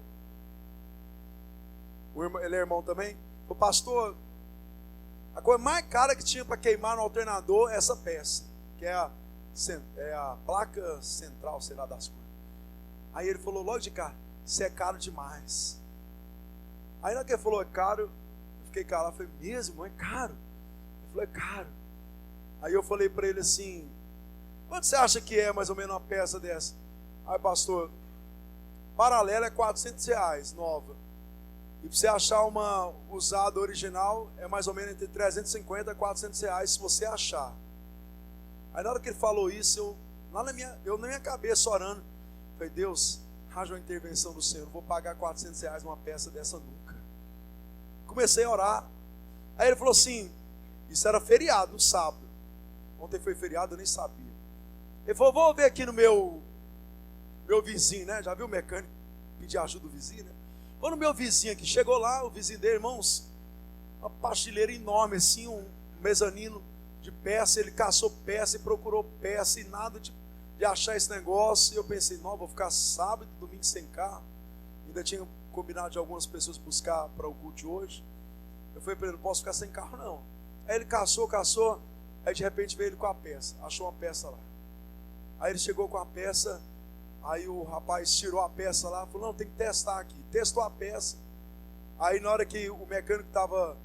ele é irmão também, falou, pastor, a coisa mais cara que tinha para queimar no alternador é essa peça, que é a placa central, sei lá das coisas. Aí ele falou logo de cara, isso é caro demais. Aí na hora que ele falou, é caro, eu fiquei calado, falei, mesmo? É caro? Ele falou, é caro. Aí eu falei para ele assim, quanto você acha que é mais ou menos uma peça dessa? Aí, pastor, paralela é R$400, nova. E para você achar uma usada original, é mais ou menos entre 350 e R$400, se você achar. Aí na hora que ele falou isso, na minha cabeça orando, falei, Deus, haja uma intervenção do Senhor, não vou pagar R$400 numa peça dessa nunca. Comecei a orar. Aí ele falou assim, isso era feriado, no sábado. Ontem foi feriado, eu nem sabia. Ele falou, vou ver aqui no meu vizinho, né? Já viu o mecânico pedir ajuda do vizinho, né? Vou no meu vizinho aqui. Chegou lá, o vizinho dele, irmãos, uma pastilheira enorme assim, um mezanino de peça. Ele caçou peça e procurou peça e nada de achar esse negócio. E eu pensei, não, vou ficar sábado e domingo sem carro. Ainda tinha combinado de algumas pessoas buscar para o culto de hoje. Eu falei para ele, não posso ficar sem carro não. Aí ele caçou. Aí de repente veio ele com a peça, achou uma peça lá. Aí ele chegou com a peça, aí o rapaz tirou a peça lá, falou, não, tem que testar aqui. Testou a peça. Aí na hora que o mecânico estava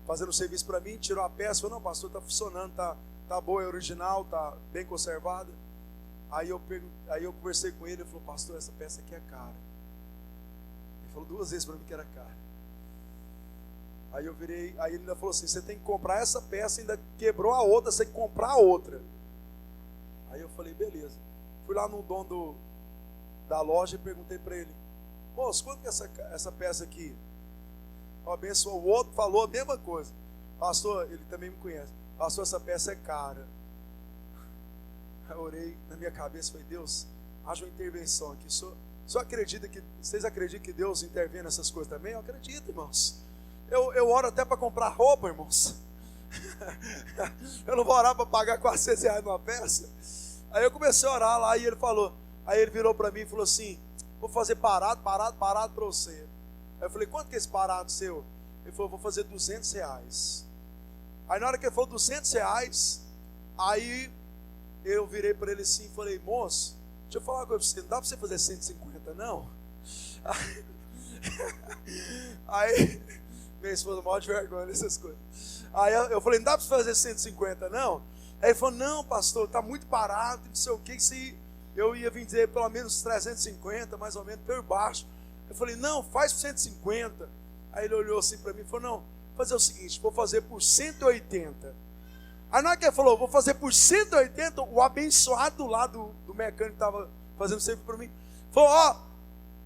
fazendo o serviço para mim, tirou a peça, falou, não, pastor, está funcionando, tá boa, é original, tá bem conservada. Aí eu conversei com ele, ele falou, pastor, essa peça aqui é cara. Ele falou 2 vezes para mim que era cara. Aí eu virei, aí ele ainda falou assim, você tem que comprar essa peça, ainda quebrou a outra, você tem que comprar a outra. Aí eu falei, beleza. Fui lá no dono da loja e perguntei para ele, moço, quanto que é essa peça aqui? O abençoou, o outro falou a mesma coisa. Pastor, ele também me conhece. Pastor, essa peça é cara. Aí eu orei na minha cabeça, falei, Deus, haja uma intervenção aqui. Vocês acreditam que Deus intervém nessas coisas também? Eu acredito, irmãos. Eu oro até para comprar roupa, irmãos. Eu não vou orar para pagar R$400 numa peça. Aí eu comecei a orar lá e ele falou. Aí ele virou para mim e falou assim, vou fazer parado para você. Aí eu falei, quanto que é esse parado seu? Ele falou, vou fazer R$200. Aí na hora que ele falou R$200, aí eu virei para ele assim e falei, moço, deixa eu falar uma coisa para você, não dá para você fazer 150 não? Aí minha esposa mal de vergonha nessas coisas. Aí eu falei, não dá para você fazer 150 não? Aí ele falou, não pastor, está muito parado, não sei o que, se eu ia vir dizer pelo menos 350, mais ou menos, por baixo. Eu falei, não, faz por 150. Aí ele olhou assim para mim e falou, não, vou fazer o seguinte, vou fazer por 180. Aí na hora que ele falou, vou fazer por 180, o abençoado do lado do mecânico que estava fazendo serviço para mim, falou, ó,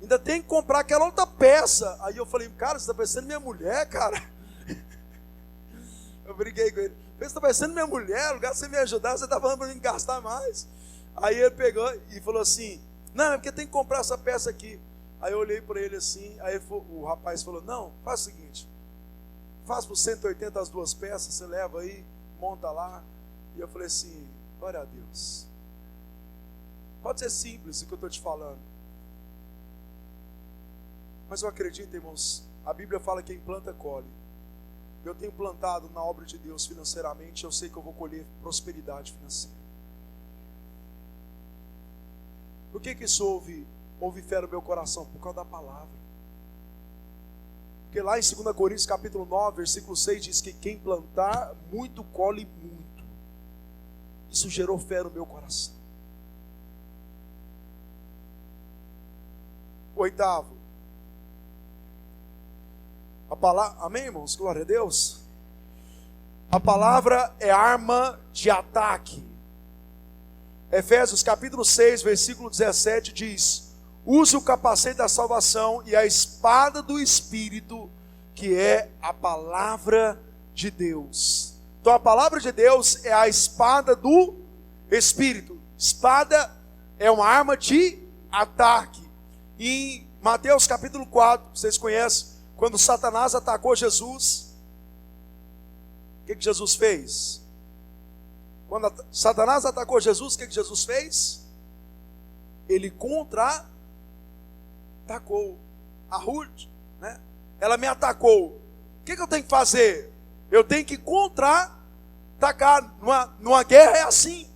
ainda tem que comprar aquela outra peça. Aí eu falei, cara, você está parecendo minha mulher, cara. Eu briguei com ele. Você está parecendo minha mulher, no lugar de você me ajudar, você está falando para mim gastar mais. Aí ele pegou e falou assim, não, é porque tem que comprar essa peça aqui. Aí eu olhei para ele assim, aí o rapaz falou, não, faz o seguinte, faz por 180 as duas peças, você leva aí, monta lá. E eu falei assim, glória a Deus. Pode ser simples o que eu estou te falando, mas eu acredito, irmãos, a Bíblia fala que quem planta colhe. Eu tenho plantado na obra de Deus financeiramente, eu sei que eu vou colher prosperidade financeira. Por que isso houve fé no meu coração? Por causa da palavra. Porque lá em 2 Coríntios capítulo 9, versículo 6, diz que quem plantar muito, colhe muito. Isso gerou fé no meu coração. Oitavo, a palavra, amém, irmãos? Glória a Deus. A palavra é arma de ataque. Efésios capítulo 6, versículo 17 diz, use o capacete da salvação e a espada do Espírito, que é a palavra de Deus. Então a palavra de Deus é a espada do Espírito. Espada é uma arma de ataque. Em Mateus capítulo 4, vocês conhecem, quando Satanás atacou Jesus, o que Jesus fez? Quando Satanás atacou Jesus, o que Jesus fez? Ele contra-atacou. A Ruth, né? Ela me atacou. O que eu tenho que fazer? Eu tenho que contra-atacar. Numa guerra é assim.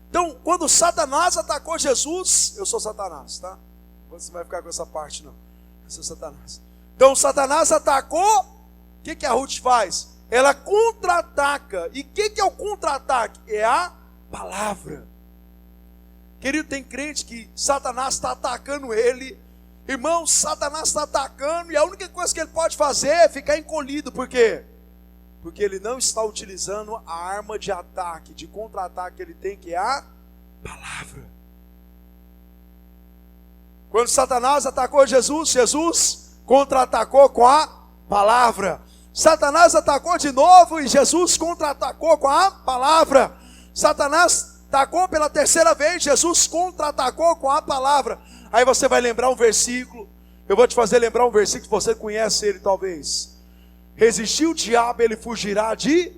Então, quando Satanás atacou Jesus, eu sou Satanás, tá? Você não vai ficar com essa parte, não. Eu sou Satanás. Então, Satanás atacou. O que a Ruth faz? Ela contra-ataca. E o que é o contra-ataque? É a palavra. Querido, tem crente que Satanás está atacando ele. Irmão, Satanás está atacando e a única coisa que ele pode fazer é ficar encolhido. Por quê? Porque ele não está utilizando a arma de ataque, de contra-ataque que ele tem, que é a palavra. Quando Satanás atacou Jesus, Jesus contra-atacou com a palavra. Satanás atacou de novo e Jesus contra-atacou com a palavra. Satanás atacou pela terceira vez, Jesus contra-atacou com a palavra. Aí você vai lembrar um versículo, eu vou te fazer lembrar um versículo, você conhece ele talvez. Resistir o diabo, ele fugirá de...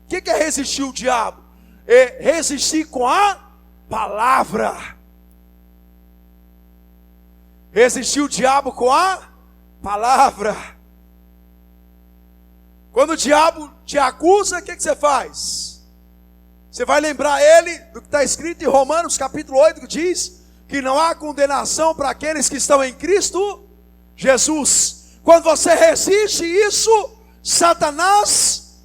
O que é resistir o diabo? É resistir com a palavra. Resistir o diabo com a palavra. Quando o diabo te acusa, o que você faz? Você vai lembrar ele do que está escrito em Romanos capítulo 8, que diz que não há condenação para aqueles que estão em Cristo Jesus. Quando você resiste isso, Satanás,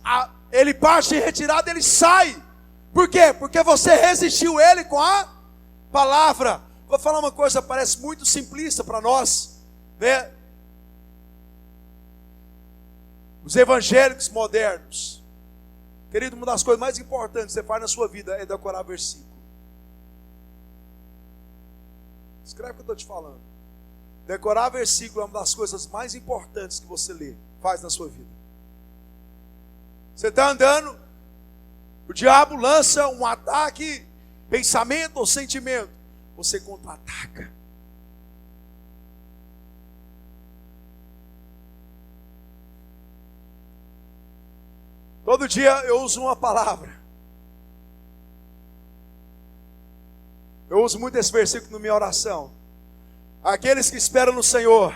ele parte em retirada, ele sai. Por quê? Porque você resistiu ele com a palavra. Vou falar uma coisa, parece muito simplista para nós, né? Os evangélicos modernos. Querido, uma das coisas mais importantes que você faz na sua vida é decorar versículo. Escreve o que eu estou te falando. Decorar versículo é uma das coisas mais importantes que você faz na sua vida. Você está andando, o diabo lança um ataque, pensamento ou sentimento. Você contra-ataca. Todo dia eu uso uma palavra. Eu uso muito esse versículo na minha oração. Aqueles que esperam no Senhor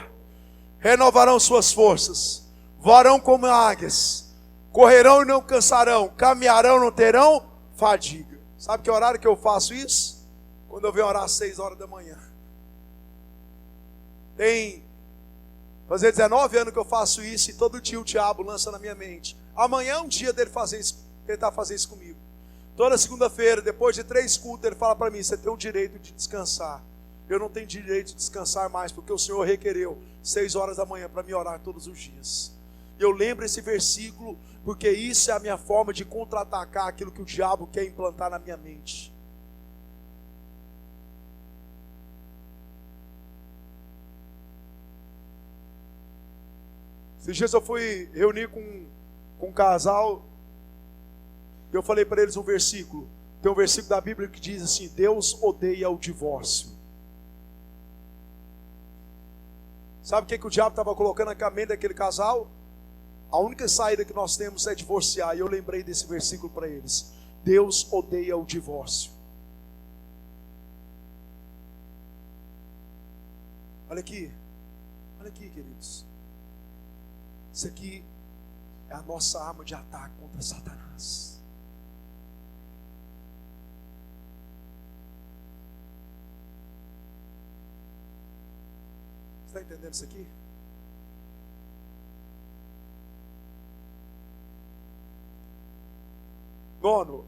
renovarão suas forças, voarão como águias, correrão e não cansarão, caminharão e não terão fadiga. Sabe que horário que eu faço isso? Quando eu venho orar às 6 horas da manhã. Tem fazer 19 anos que eu faço isso e todo dia o diabo lança na minha mente. Amanhã é um dia dele tentar fazer isso comigo. Toda segunda-feira, depois de 3 cultos, ele fala para mim, você tem o direito de descansar. Eu não tenho direito de descansar mais, porque o Senhor requereu 6 horas da manhã para me orar todos os dias. E eu lembro esse versículo, porque isso é a minha forma de contra-atacar aquilo que o diabo quer implantar na minha mente. Esses dias eu fui reunir com um casal, e eu falei para eles um versículo. Tem um versículo da Bíblia que diz assim: Deus odeia o divórcio. Sabe o que o diabo estava colocando na caminho daquele casal? A única saída que nós temos é divorciar. E eu lembrei desse versículo para eles: Deus odeia o divórcio. Olha aqui, queridos. Isso aqui é a nossa arma de ataque contra Satanás. Você está entendendo isso aqui? Nono,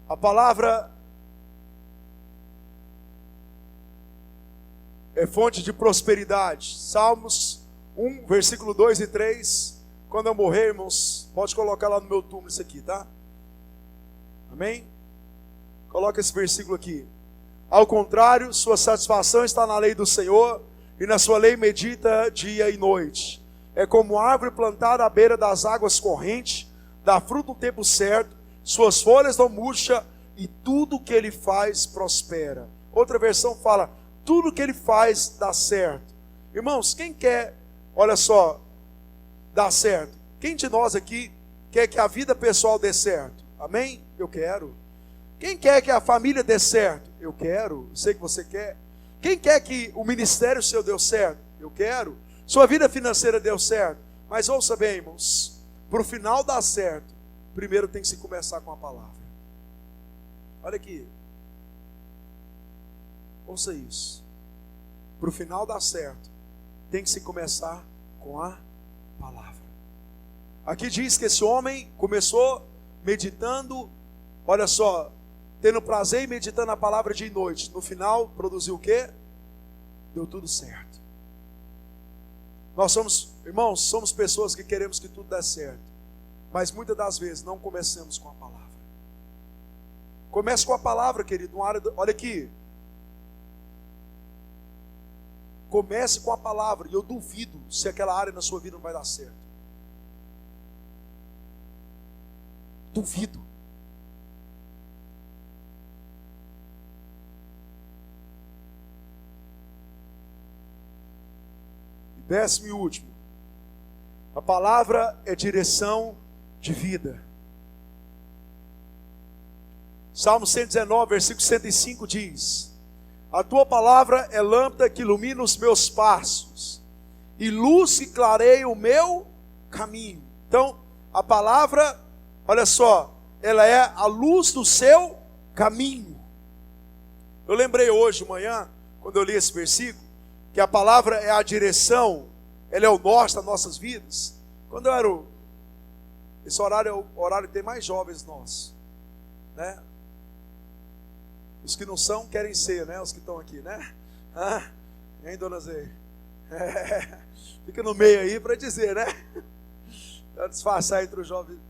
a palavra é fonte de prosperidade. Salmos 1, versículo 2 e 3. Quando eu morrer, irmãos, pode colocar lá no meu túmulo isso aqui, tá? Amém? Coloca esse versículo aqui. Ao contrário, sua satisfação está na lei do Senhor, e na sua lei medita dia e noite. É como árvore plantada à beira das águas correntes, dá fruto no tempo certo, suas folhas não murcham, e tudo que ele faz prospera. Outra versão fala: tudo que ele faz dá certo. Irmãos, quem quer, olha só, dar certo? Quem de nós aqui quer que a vida pessoal dê certo? Amém? Eu quero. Quem quer que a família dê certo? Eu quero. Eu sei que você quer. Quem quer que o ministério seu dê certo? Eu quero. Sua vida financeira deu certo. Mas ouça bem, irmãos, para o final dar certo, primeiro tem que se começar com a palavra. Olha aqui. Ouça isso. Para o final dar certo, tem que se começar com a palavra. Aqui diz que esse homem começou meditando, olha só, tendo prazer e meditando a palavra dia e noite. No final, produziu o quê? Deu tudo certo. Nós somos, irmãos, somos pessoas que queremos que tudo dê certo, mas muitas das vezes não começamos com a palavra. Comece com a palavra, querido. Olha aqui. Comece com a palavra, e eu duvido se aquela área na sua vida não vai dar certo. Duvido. E 10º e último. A palavra é direção de vida. Salmo 119, versículo 105 diz: a tua palavra é lâmpada que ilumina os meus passos, e luz que clareia o meu caminho. Então, a palavra, olha só, ela é a luz do seu caminho. Eu lembrei hoje de manhã, quando eu li esse versículo, que a palavra é a direção, ela é o norte das nossas vidas. Quando eu era esse horário é o horário que tem mais jovens nossos, né? Os que não são querem ser, né? Os que estão aqui, né? Hein, dona Zé? Fica no meio aí para dizer, né? Para disfarçar entre os jovens.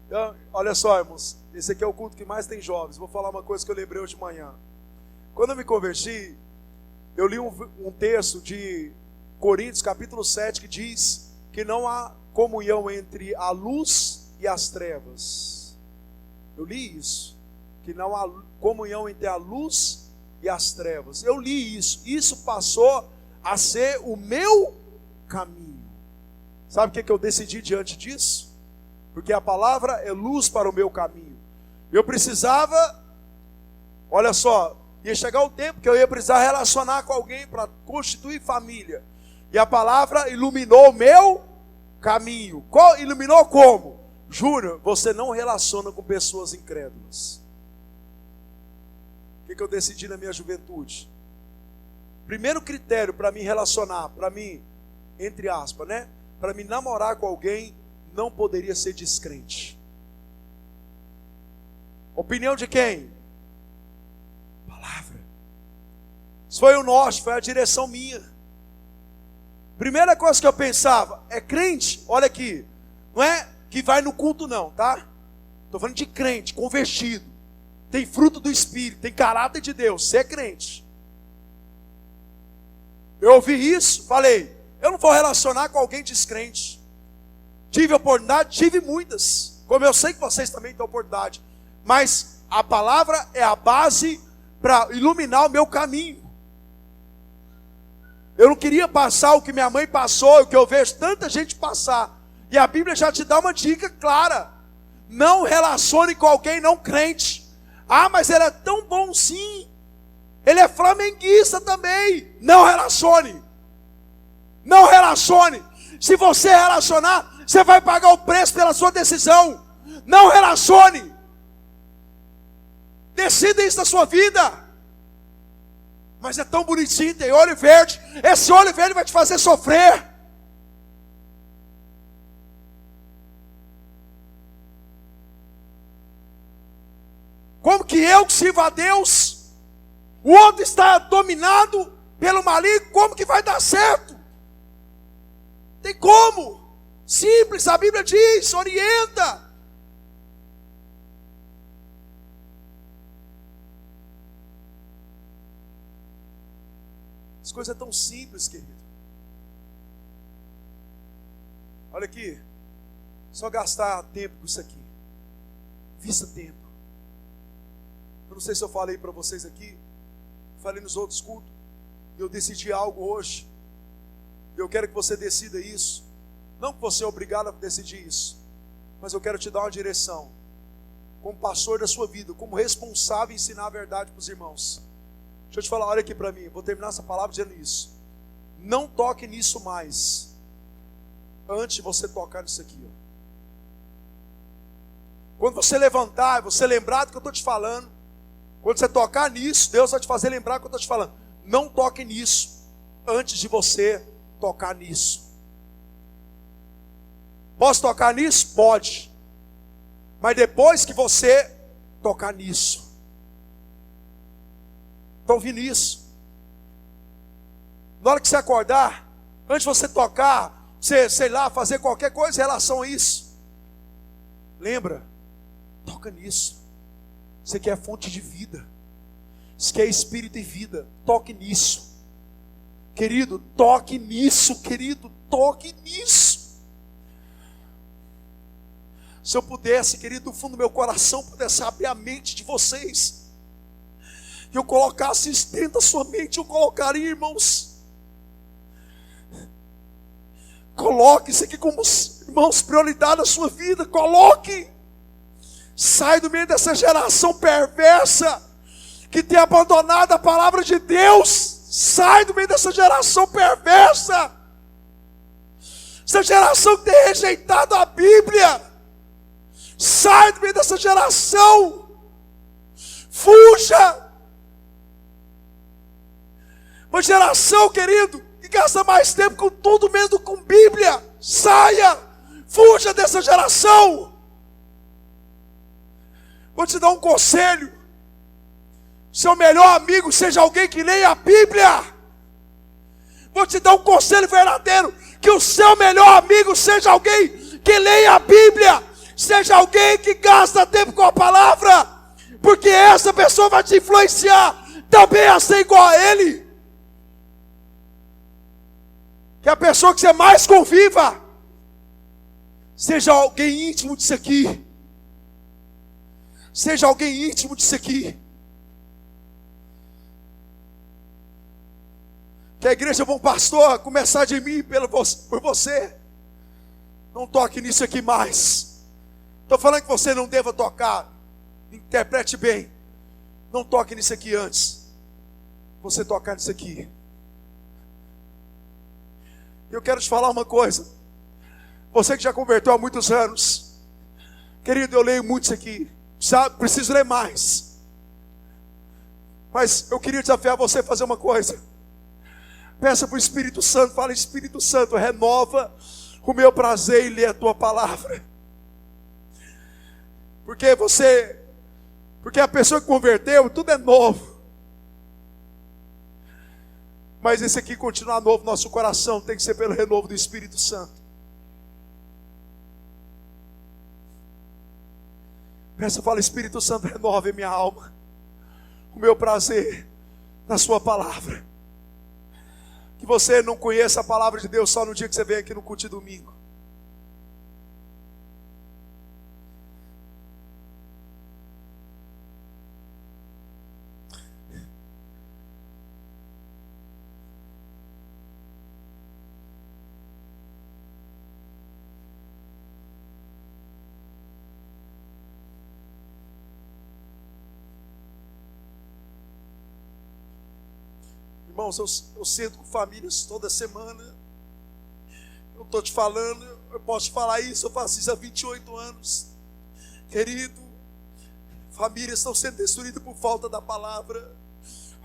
Então, olha só, irmãos, esse aqui é o culto que mais tem jovens. Vou falar uma coisa que eu lembrei hoje de manhã. Quando eu me converti, eu li um texto de Coríntios, capítulo 7, que diz que não há comunhão entre a luz e as trevas. Eu li isso, que não há comunhão entre a luz e as trevas. Eu li isso. Isso passou a ser o meu caminho. Sabe o que eu decidi diante disso? Porque a palavra é luz para o meu caminho. Eu precisava, olha só, ia chegar o tempo que eu ia precisar relacionar com alguém para constituir família. E a palavra iluminou o meu caminho. Iluminou como? Júnior, você não relaciona com pessoas incrédulas. O que eu decidi na minha juventude? Primeiro critério para me relacionar, para mim, entre aspas, né? Para me namorar com alguém, não poderia ser descrente. Opinião de quem? Palavra. Isso foi o norte, foi a direção minha. Primeira coisa que eu pensava, é crente? Olha aqui, Não é que vai no culto não, tá? Estou falando de crente, convertido. Tem fruto do Espírito, tem caráter de Deus. Você é crente. Eu ouvi isso, falei, eu não vou relacionar com alguém descrente. Tive oportunidade, tive muitas. Como eu sei que vocês também têm oportunidade. Mas a palavra é a base para iluminar o meu caminho. Eu não queria passar o que minha mãe passou, o que eu vejo tanta gente passar. E a Bíblia já te dá uma dica clara. Não relacione com alguém não crente. Ah, mas ele é tão bonzinho. Ele é flamenguista também. Não relacione. Não relacione. Se você relacionar, você vai pagar o preço pela sua decisão. Não relacione. Decida isso na sua vida. Mas é tão bonitinho, tem olho verde. Esse olho verde vai te fazer sofrer. Como que eu sirvo a Deus, o outro está dominado pelo maligno, como que vai dar certo? Tem como? Simples, a Bíblia diz, orienta. As coisas são tão simples, querido. Olha aqui, só gastar tempo com isso aqui. Vista tempo. Eu não sei se eu falei para vocês aqui, falei nos outros cultos. Eu decidi algo hoje. Eu quero que você decida isso. Não que você é obrigado a decidir isso, mas eu quero te dar uma direção. Como pastor da sua vida, como responsável em ensinar a verdade para os irmãos. Deixa eu te falar, olha aqui para mim. Vou terminar essa palavra dizendo isso. Não toque nisso mais, antes de você tocar nisso aqui. Ó. Quando você levantar, você lembrar do que eu estou te falando. Quando você tocar nisso, Deus vai te fazer lembrar do que eu estou te falando. Não toque nisso antes de você tocar nisso. Posso tocar nisso? Pode. Mas depois que você tocar nisso. Estão ouvindo isso? Na hora que você acordar, antes de você tocar, você, sei lá, fazer qualquer coisa em relação a isso, lembra, toca nisso. Isso aqui é fonte de vida. Isso aqui é espírito e vida. Toque nisso. Querido, toque nisso, querido, toque nisso. Se eu pudesse, querido, do fundo do meu coração, pudesse abrir a mente de vocês, e eu colocasse isso dentro da sua mente, eu colocaria, irmãos. Coloque isso aqui como, irmãos, prioridade da sua vida. Coloque. Sai do meio dessa geração perversa, que tem abandonado a palavra de Deus. Sai do meio dessa geração perversa. Essa geração que tem rejeitado a Bíblia. Sai do meio dessa geração. Fuja. Uma geração, querido, que gasta mais tempo com tudo menos do que com Bíblia. Saia. Fuja dessa geração. Vou te dar um conselho. Seu melhor amigo seja alguém que leia a Bíblia. Vou te dar um conselho verdadeiro. Que o seu melhor amigo seja alguém que leia a Bíblia. Seja alguém que gasta tempo com a palavra. Porque essa pessoa vai te influenciar também a ser igual a ele. Que a pessoa que você mais conviva seja alguém íntimo disso aqui. Seja alguém íntimo disso aqui. Que a igreja Bom Pastor começar de mim por você. Não toque nisso aqui mais. Estou falando que você não deva tocar. Interprete bem. Não toque nisso aqui antes. Você tocar nisso aqui. Eu quero te falar uma coisa. Você que já converteu há muitos anos. Querido, eu leio muito isso aqui. Sabe, preciso ler mais. Mas eu queria desafiar você a fazer uma coisa. Peça para o Espírito Santo. Fala, Espírito Santo, renova o meu prazer em ler a tua palavra. Porque a pessoa que converteu, tudo é novo. Mas esse aqui continuar novo, nosso coração tem que ser pelo renovo do Espírito Santo. Peça, fala: Espírito Santo, renove a minha alma, o meu prazer na sua palavra. Que você não conheça a palavra de Deus só no dia que você vem aqui no culto de domingo. Irmãos, eu sento com famílias toda semana. Eu estou te falando, eu posso te falar isso, eu faço isso há 28 anos. Querido, famílias estão sendo destruídas por falta da palavra.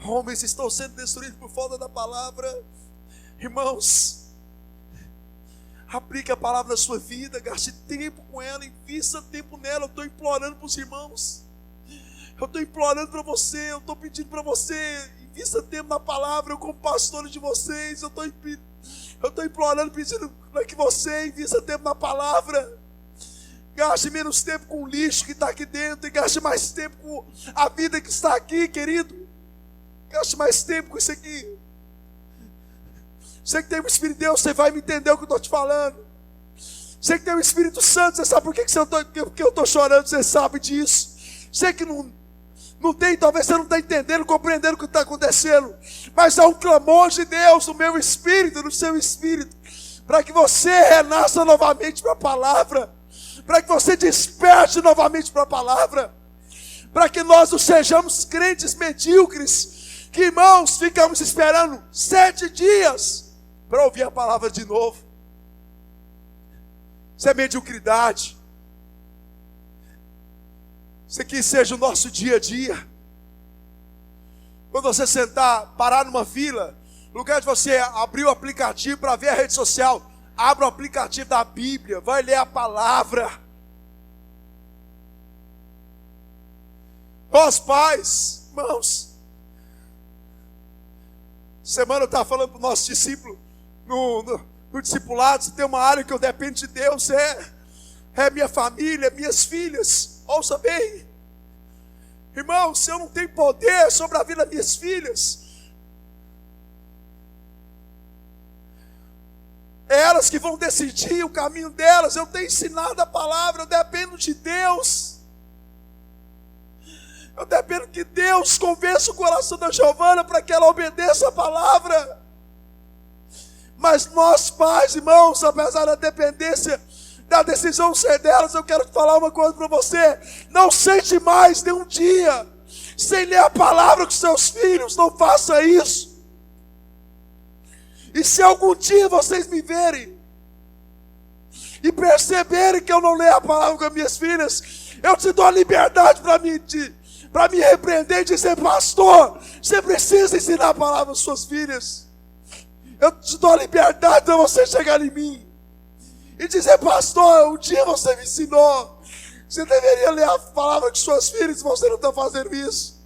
Homens estão sendo destruídos por falta da palavra. Irmãos, aplique a palavra na sua vida, gaste tempo com ela, invista tempo nela. Eu estou implorando para os irmãos. Eu estou implorando para você, eu estou pedindo para você, invista tempo na palavra. Eu, como pastor de vocês, eu estou implorando, pedindo para que você invista tempo na palavra. Gaste menos tempo com o lixo que está aqui dentro e gaste mais tempo com a vida que está aqui, querido. Gaste mais tempo com isso aqui. Você que tem o Espírito de Deus, você vai me entender o que eu estou te falando. Você que tem o Espírito Santo, você sabe por que eu estou chorando, você sabe disso. Você que não tem, talvez você não está entendendo, compreendendo o que está acontecendo. Mas há um clamor de Deus no meu espírito, no seu espírito, para que você renasça novamente para a palavra, para que você desperte novamente para a palavra, para que nós não sejamos crentes medíocres, que, irmãos, ficamos esperando 7 dias para ouvir a palavra de novo. Isso é mediocridade. Isso aqui seja o nosso dia a dia. Quando você sentar, parar numa fila, no lugar de você abrir o aplicativo para ver a rede social, abra o aplicativo da Bíblia, vai ler a palavra. Os pais, irmãos, semana eu estava falando para o nosso discípulo, no discipulado, se tem uma área que eu dependo de Deus, é minha família, minhas filhas. Ouça bem, irmão, se eu não tenho poder sobre a vida das minhas filhas, é elas que vão decidir o caminho delas. Eu tenho ensinado a palavra, eu dependo de Deus. Eu dependo que Deus convença o coração da Giovana para que ela obedeça a palavra. Mas nós pais, irmãos, apesar da dependência, da decisão ser delas, eu quero te falar uma coisa para você: não sente mais nenhum dia sem ler a palavra com seus filhos. Não faça isso. E se algum dia vocês me verem e perceberem que eu não leio a palavra com as minhas filhas, eu te dou a liberdade para me repreender e dizer: pastor, você precisa ensinar a palavra às suas filhas. Eu te dou a liberdade para você chegar em mim e dizer: pastor, um dia você me ensinou, você deveria ler a palavra de suas filhas, se você não está fazendo isso.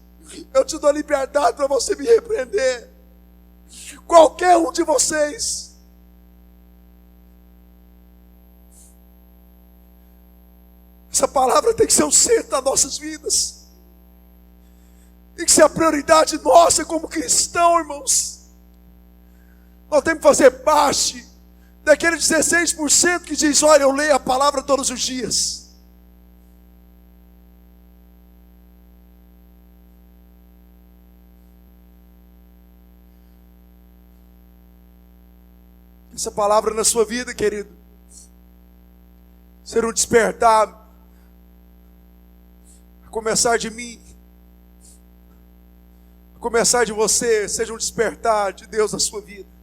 Eu te dou liberdade para você me repreender. Qualquer um de vocês. Essa palavra tem que ser o centro das nossas vidas. Tem que ser a prioridade nossa como cristão, irmãos. Nós temos que fazer parte daquele 16% que diz: olha, eu leio a palavra todos os dias. Essa palavra na sua vida, querido, ser um despertar, a começar de mim, a começar de você, seja um despertar de Deus na sua vida.